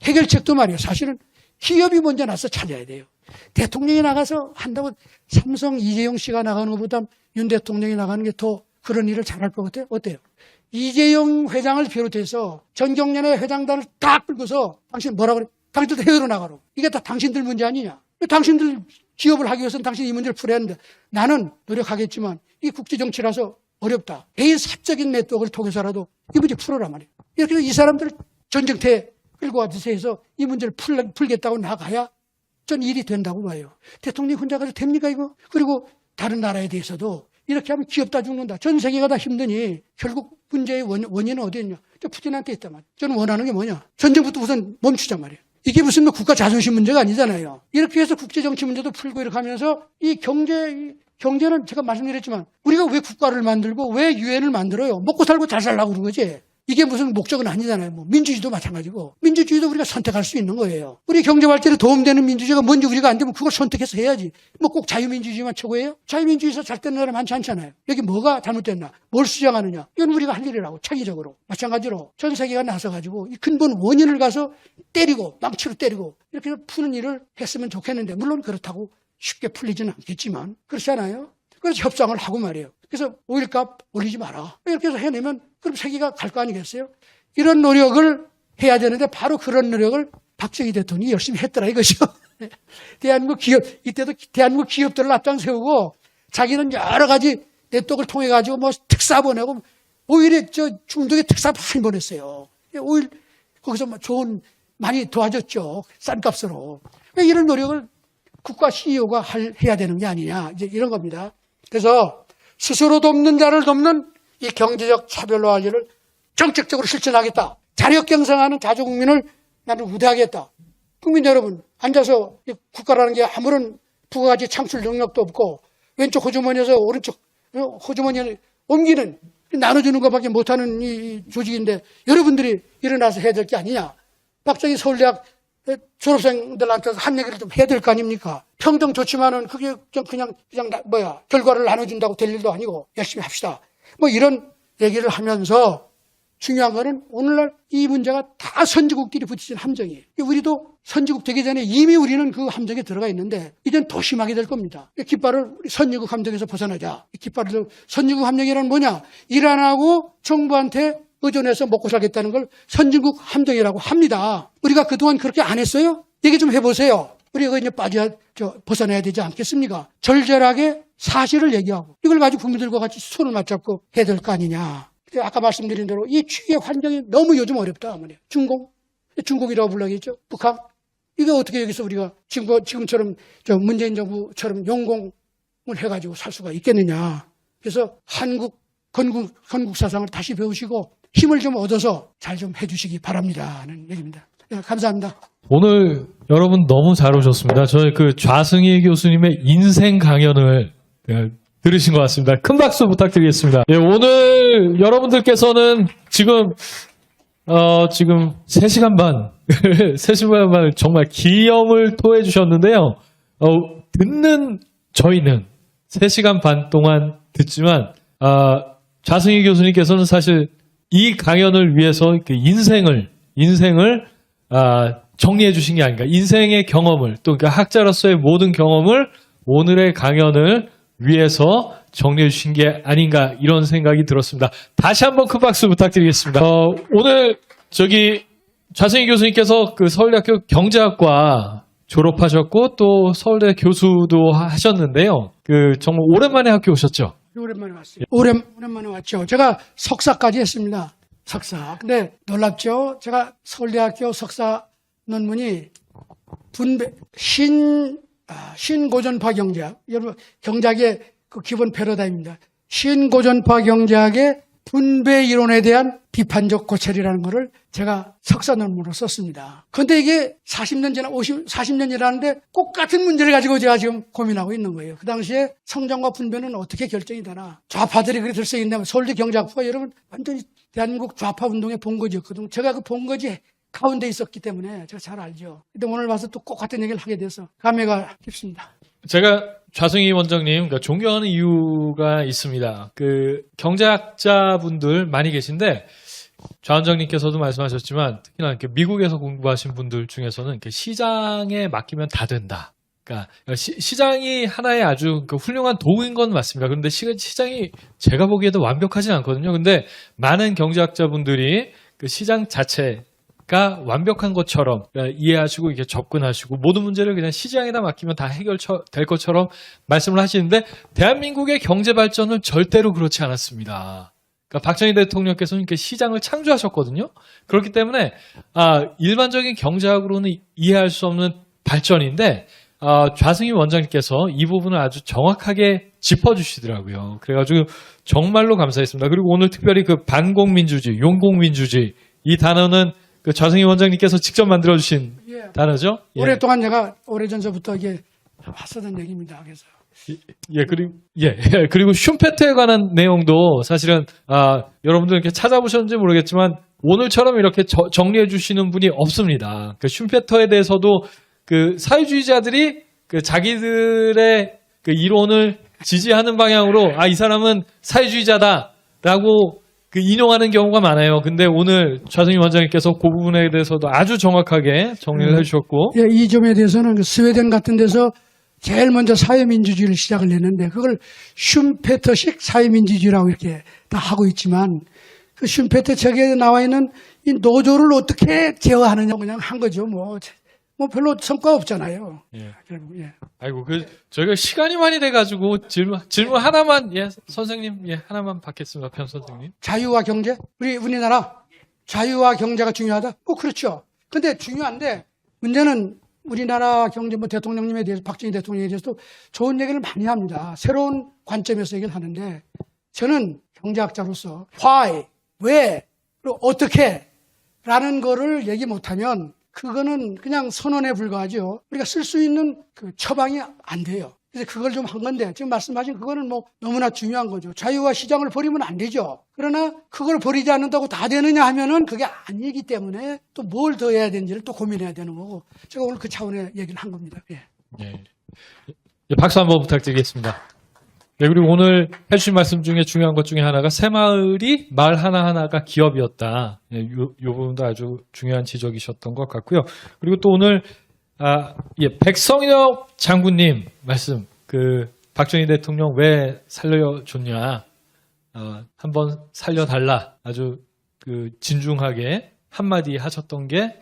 해결책도 말이에요. 사실은 기업이 먼저 나서 찾아야 돼요. 대통령이 나가서 한다고 삼성 이재용 씨가 나가는 것보다 윤 대통령이 나가는 게 더 그런 일을 잘할 것 같아요. 어때요? 이재용 회장을 비롯해서 전경련의 회장단을 다 끌고서 당신 뭐라 그래? 당신들 해외로 나가라고. 이게 다 당신들 문제 아니냐? 당신들 기업을 하기 위해서는 당신이 이 문제를 풀어야 하는데 나는 노력하겠지만 이 국제정치라서 어렵다. 개인 사적인 네트워크를 통해서라도 이 문제 풀어라 말이에요. 이렇게 해서 이 사람들 전쟁터에 끌고 와서 해서 이 문제를 풀겠다고 나가야 전 일이 된다고 봐요. 대통령이 혼자 가서 됩니까 이거? 그리고 다른 나라에 대해서도 이렇게 하면 기업 다 죽는다. 전 세계가 다 힘드니 결국 문제의 원인은 어디에 있냐? 푸틴한테 있단 말이에요. 저는 원하는 게 뭐냐? 전쟁부터 우선 멈추자 말이에요. 이게 무슨 국가 자존심 문제가 아니잖아요. 이렇게 해서 국제정치 문제도 풀고 이렇게 하면서 이 경제는 제가 말씀드렸지만 우리가 왜 국가를 만들고 왜 유엔을 만들어요? 먹고 살고 잘 살라고 그런 거지. 이게 무슨 목적은 아니잖아요. 뭐 민주주의도 마찬가지고. 민주주의도 우리가 선택할 수 있는 거예요. 우리 경제 발전에 도움되는 민주주의가 뭔지 우리가 안 되면 그걸 선택해서 해야지. 뭐 꼭 자유민주주의만 최고예요? 자유민주주의에서 잘 되는 나라 많지 않잖아요. 여기 뭐가 잘못됐나? 뭘 수정하느냐? 이건 우리가 할 일이라고. 창의적으로. 마찬가지로 전 세계가 나서가지고 이 근본 원인을 가서 때리고 망치로 때리고 이렇게 푸는 일을 했으면 좋겠는데 물론 그렇다고 쉽게 풀리지는 않겠지만 그렇지 않아요? 그래서 협상을 하고 말이에요. 그래서 오일값 올리지 마라. 이렇게 해서 해내면 그럼 세계가 갈 거 아니겠어요? 이런 노력을 해야 되는데 바로 그런 노력을 박정희 대통령이 열심히 했더라 이것이요. 대한민국 기업, 이때도 대한민국 기업들을 앞장세우고 자기는 여러 가지 네트워크를 통해 가지고 뭐 특사 보내고 오일에 중동에 특사 많이 보냈어요. 오일 거기서 뭐 좋은 많이 도와줬죠. 싼 값으로. 이런 노력을 국가 CEO가 해야 되는 게 아니냐. 이제 이런 겁니다. 그래서 스스로 돕는 자를 돕는 이 경제적 차별화 관리를 정책적으로 실천하겠다. 자력 경성하는 자주국민을 나는 우대하겠다. 국민 여러분, 앉아서 국가라는 게 아무런 부가가치 창출 능력도 없고 왼쪽 호주머니에서 오른쪽 호주머니를 옮기는 나눠주는 것밖에 못하는 이 조직인데 여러분들이 일어나서 해야 될 게 아니냐. 박정희 서울대학 졸업생들한테 한 얘기를 좀 해야 될 거 아닙니까? 평등 좋지만은 그게 그냥 결과를 나눠준다고 될 일도 아니고 열심히 합시다. 뭐 이런 얘기를 하면서 중요한 거는 오늘날 이 문제가 다 선진국끼리 부딪힌 함정이에요. 우리도 선진국 되기 전에 이미 우리는 그 함정에 들어가 있는데 이젠 더 심하게 될 겁니다. 이 깃발을 선진국 함정에서 벗어나자. 이 깃발을 선진국 함정이란 뭐냐? 이란하고 정부한테 의존해서 먹고 살겠다는 걸 선진국 함정이라고 합니다. 우리가 그동안 그렇게 안 했어요? 얘기 좀 해보세요. 우리가 이제 벗어나야 되지 않겠습니까? 절절하게 사실을 얘기하고 이걸 가지고 국민들과 같이 손을 맞잡고 해야 될 거 아니냐. 아까 말씀드린 대로 이 취해 환경이 너무 요즘 어렵다. 중국이라고 불러야겠죠. 북한. 이게 어떻게 여기서 우리가 지금처럼 문재인 정부처럼 용공을 해가지고 살 수가 있겠느냐. 그래서 건국 사상을 다시 배우시고 힘을 좀 얻어서 잘 좀 해주시기 바랍니다. 하는 얘기입니다. 네, 감사합니다. 오늘 여러분 너무 잘 오셨습니다. 저희 그 좌승희 교수님의 인생 강연을 들으신 것 같습니다. 큰 박수 부탁드리겠습니다. 예, 오늘 여러분들께서는 지금 3시간 반, 3시간 반 정말 기염을 토해 주셨는데요. 듣는 저희는 3시간 반 동안 듣지만, 좌승희 교수님께서는 사실 이 강연을 위해서 인생을 정리해 주신 게 아닌가. 인생의 경험을, 또 그러니까 학자로서의 모든 경험을 오늘의 강연을 위해서 정리해 주신 게 아닌가 이런 생각이 들었습니다. 다시 한번 큰 박수 부탁드리겠습니다. 오늘 좌승희 교수님께서 그 서울대학교 경제학과 졸업하셨고 또 서울대 교수도 하셨는데요. 정말 오랜만에 학교 오셨죠? 오랜만에 왔어요. 오랜만에 왔죠. 제가 석사까지 했습니다. 석사. 근데 놀랍죠? 제가 서울대학교 석사 논문이 신고전파 경제학. 여러분, 경제학의 그 기본 패러다임입니다. 신고전파 경제학의 분배 이론에 대한 비판적 고찰이라는 것을 제가 석사 논문으로 썼습니다. 그런데 이게 40년이라는데 똑같은 문제를 가지고 제가 지금 고민하고 있는 거예요. 그 당시에 성장과 분배는 어떻게 결정이 되나. 좌파들이 그렇게 들썩이는데 서울대 경제학부가 여러분 완전히 대한민국 좌파 운동의 본거지였거든요. 제가 그 본거지 가운데 있었기 때문에 제가 잘 알죠. 근데 오늘 와서 또 똑같은 얘기를 하게 돼서 감회가 깊습니다. 제가 좌승희 원장님 존경하는 이유가 있습니다. 경제학자분들 많이 계신데 좌 원장님께서도 말씀하셨지만 특히나 미국에서 공부하신 분들 중에서는 시장에 맡기면 다 된다. 그러니까 시장이 하나의 아주 훌륭한 도구인 건 맞습니다. 그런데 시장이 제가 보기에도 완벽하진 않거든요. 근데 많은 경제학자분들이 시장 자체가 완벽한 것처럼 이해하시고 접근하시고 모든 문제를 그냥 시장에다 맡기면 다 해결될 것처럼 말씀을 하시는데 대한민국의 경제 발전은 절대로 그렇지 않았습니다. 그러니까 박정희 대통령께서는 시장을 창조하셨거든요. 그렇기 때문에 일반적인 경제학으로는 이해할 수 없는 발전인데 좌승희 원장님께서 이 부분을 아주 정확하게 짚어주시더라고요. 그래가지고 정말로 감사했습니다. 그리고 오늘 특별히 반공민주주의, 용공민주주의 이 단어는 좌승희 원장님께서 직접 만들어주신 단어죠. 예. 오랫동안 제가 오래전서부터 이게 왔었던 얘기입니다. 그래서 그리고 슈페트에 관한 내용도 사실은 여러분들 이렇게 찾아보셨는지 모르겠지만 오늘처럼 이렇게 정리해 주시는 분이 없습니다. 슈페터에 대해서도 사회주의자들이 자기들의 이론을 지지하는 방향으로 이 사람은 사회주의자다라고 인용하는 경우가 많아요. 근데 오늘 좌승희 원장님께서 그 부분에 대해서도 아주 정확하게 정리를 해주셨고, 이 점에 대해서는 스웨덴 같은 데서 제일 먼저 사회민주주의를 시작을 했는데 그걸 슈페터식 사회민주주의라고 이렇게 다 하고 있지만 그 슈페터 책에 나와 있는 이 노조를 어떻게 제어하느냐 그냥 한 거죠. 뭐 별로 성과가 없잖아요. 예. 예. 아이고 저희가 시간이 많이 돼가지고 질문 하나만 선생님 하나만 받겠습니다. 편 선생님. 자유와 경제 우리나라 자유와 경제가 중요하다. 그렇죠. 근데 중요한데 문제는 우리나라 경제 대통령님에 대해서 박정희 대통령에 대해서도 좋은 얘기를 많이 합니다. 새로운 관점에서 얘기를 하는데 저는 경제학자로서 why, 왜를 그리고 어떻게 라는 거를 얘기 못하면 그거는 그냥 선언에 불과하죠. 우리가 쓸 수 있는 그 처방이 안 돼요. 그래서 그걸 좀 한 건데 지금 말씀하신 그거는 뭐 너무나 중요한 거죠. 자유와 시장을 버리면 안 되죠. 그러나 그걸 버리지 않는다고 다 되느냐 하면은 그게 아니기 때문에 또 뭘 더 해야 되는지를 또 고민해야 되는 거고 제가 오늘 그 차원의 얘기를 한 겁니다. 예. 예. 예, 박수 한번 부탁드리겠습니다. 네, 그리고 오늘 해주신 말씀 중에 중요한 것 중에 하나가 새마을이 마을 하나하나가 기업이었다. 예, 요 부분도 아주 중요한 지적이셨던 것 같고요. 그리고 또 오늘 백성엽 장군님 말씀, 박정희 대통령 왜 살려줬냐, 한번 살려달라, 아주 진중하게 한마디 하셨던 게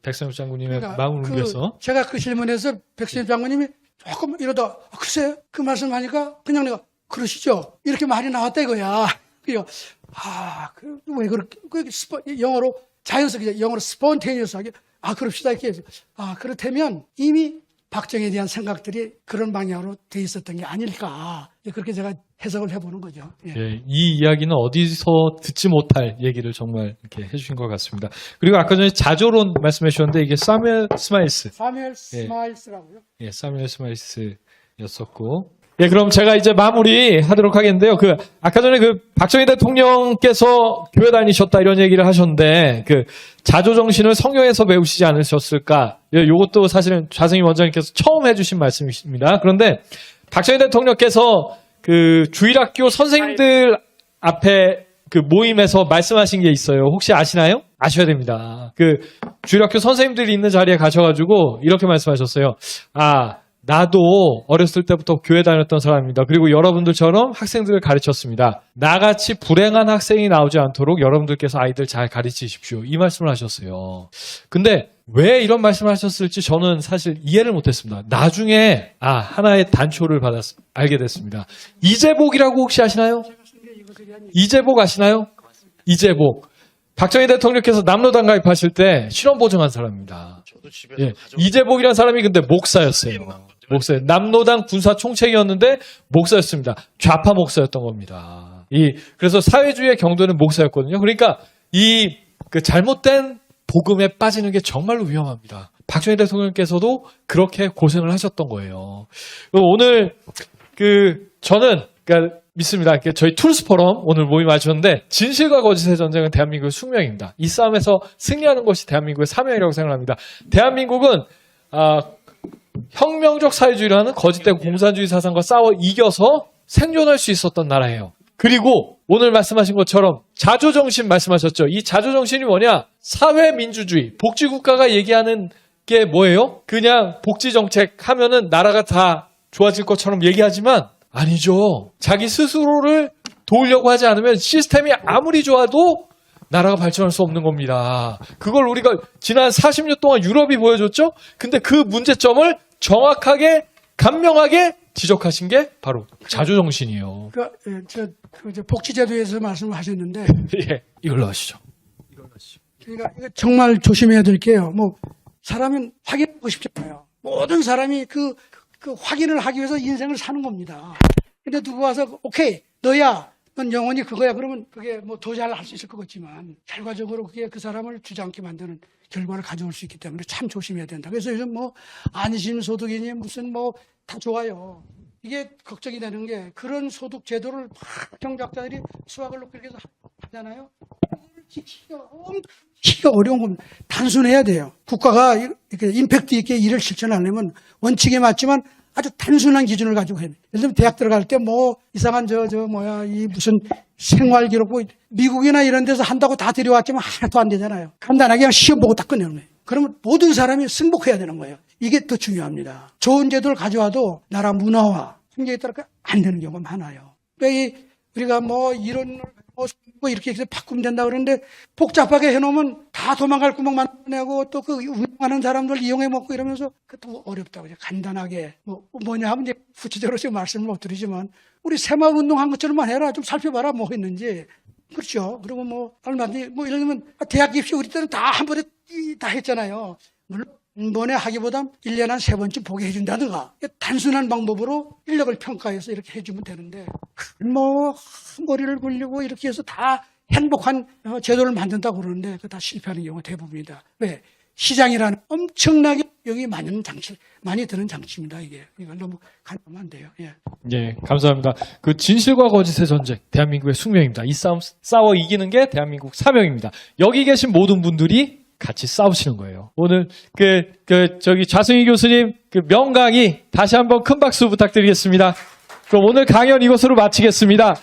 백성엽 장군님의 마음을 울려서. 제가 그 질문에서 백성엽 장군님이 조금 이러다, 글쎄, 그 말씀하니까 그냥 내가, 그러시죠? 이렇게 말이 나왔다 이거야. 그래요. 왜 그렇게, 영어로, 자연스럽게, 영어로 스폰테니어스하게, 그럽시다. 이렇게 해서. 그렇다면 이미 박정희에 대한 생각들이 그런 방향으로 돼 있었던 게 아닐까. 그렇게 제가 해석을 해보는 거죠. 예. 예, 이 이야기는 어디서 듣지 못할 얘기를 정말 이렇게 해주신 것 같습니다. 그리고 아까 전에 자조론 말씀해 주셨는데 이게 사뮤엘 스마일스. 사뮤엘 스마일스라고요? 예, 사뮤엘 스마일스였었고. 예, 그럼 제가 이제 마무리 하도록 하겠는데요. 아까 전에 박정희 대통령께서 교회 다니셨다 이런 얘기를 하셨는데, 자조 정신을 성경에서 배우시지 않으셨을까? 예, 요것도 사실은 좌승희 원장님께서 처음 해주신 말씀이십니다. 그런데 박정희 대통령께서 주일학교 선생님들 앞에 모임에서 말씀하신 게 있어요. 혹시 아시나요? 아셔야 됩니다. 주일학교 선생님들이 있는 자리에 가셔가지고 이렇게 말씀하셨어요. 나도 어렸을 때부터 교회 다녔던 사람입니다. 그리고 여러분들처럼 학생들을 가르쳤습니다. 나같이 불행한 학생이 나오지 않도록 여러분들께서 아이들 잘 가르치십시오. 이 말씀을 하셨어요. 근데 왜 이런 말씀을 하셨을지 저는 사실 이해를 못했습니다. 나중에 하나의 단초를 알게 됐습니다. 이재복이라고 혹시 아시나요? 이재복 아시나요? 이재복. 박정희 대통령께서 남로당 가입하실 때 실험 보증한 사람입니다. 예, 이재복이라는 사람이 근데 목사였어요. 목사, 남로당 군사 총책이었는데 목사였습니다. 좌파 목사였던 겁니다. 그래서 사회주의의 경도는 목사였거든요. 그러니까 잘못된 복음에 빠지는 게 정말로 위험합니다. 박정희 대통령께서도 그렇게 고생을 하셨던 거예요. 오늘 저는 믿습니다. 저희 툴스 포럼 오늘 모임 마셨는데 진실과 거짓의 전쟁은 대한민국의 숙명입니다. 이 싸움에서 승리하는 것이 대한민국의 사명이라고 생각합니다. 대한민국은 혁명적 사회주의라는 거짓된 공산주의 사상과 싸워 이겨서 생존할 수 있었던 나라예요. 그리고 오늘 말씀하신 것처럼 자조정신 말씀하셨죠. 이 자조정신이 뭐냐? 사회민주주의, 복지국가가 얘기하는 게 뭐예요? 그냥 복지정책 하면은 나라가 다 좋아질 것처럼 얘기하지만 아니죠. 자기 스스로를 도우려고 하지 않으면 시스템이 아무리 좋아도 나라가 발전할 수 없는 겁니다. 그걸 우리가 지난 40년 동안 유럽이 보여줬죠? 근데 그 문제점을 정확하게, 간명하게 지적하신 게 바로 자조정신이에요. 복지제도에서 말씀하셨는데. 예, 이걸로 하시죠. 그러니까 이거 정말 조심해야 될 게요. 사람은 확인하고 싶잖아요. 모든 사람이 그 확인을 하기 위해서 인생을 사는 겁니다. 근데 누구 와서, 오케이, 너야, 넌 영원히 그거야. 그러면 그게 더 잘 할 수 있을 것 같지만, 결과적으로 그게 그 사람을 주저앉게 만드는 결과를 가져올 수 있기 때문에 참 조심해야 된다. 그래서 요즘 안심소득이니 무슨 다 좋아요. 이게 걱정이 되는 게 그런 소득 제도를 막 경제학자들이 수학을 놓고 이렇게 하잖아요. 지키기가 어려운 겁니다. 단순해야 돼요. 국가가 이렇게 임팩트 있게 일을 실천하려면 원칙에 맞지만 아주 단순한 기준을 가지고 해야 돼요. 예를 들면 대학 들어갈 때 이상한 이 무슨 생활기록 미국이나 이런 데서 한다고 다 데려왔지만 하나도 안 되잖아요. 간단하게 그냥 시험 보고 딱 끝내는 거예요. 그러면 모든 사람이 승복해야 되는 거예요. 이게 더 중요합니다. 좋은 제도를 가져와도 나라 문화와 환경에 따라 안 되는 경우가 많아요. 우리가 이론을 이렇게 해서 바꾸면 된다 그러는데 복잡하게 해놓으면 다 도망갈 구멍 만들어내고 또 운영하는 사람들 이용해 먹고 이러면서 그것도 어렵다고. 간단하게 뭐냐 하면 이제 구체적으로 지금 말씀을 못 드리지만 우리 새마을 운동한 것처럼만 해라. 좀 살펴봐라 뭐 했는지. 그렇죠. 그리고 얼마든지 예를 들면 대학 입시 우리 때는 다 한 번에 다 했잖아요. 물론 한 번에 하기보단 1년에 한 3번쯤 보게 해준다든가 단순한 방법으로 인력을 평가해서 이렇게 해주면 되는데 머리를 굴리고 이렇게 해서 다 행복한 제도를 만든다고 그러는데 그거 다 실패하는 경우가 대부분이다. 왜? 시장이라는 엄청나게 여기 많이 드는 장치입니다. 이게 이걸 너무 간과하면 안 돼요. 예. 예, 감사합니다. 그 진실과 거짓의 전쟁, 대한민국의 숙명입니다. 이 싸움 싸워 이기는 게 대한민국 사명입니다. 여기 계신 모든 분들이 같이 싸우시는 거예요. 오늘 저기 좌승희 교수님 그 명강의 다시 한번 큰 박수 부탁드리겠습니다. 그럼 오늘 강연 이것으로 마치겠습니다.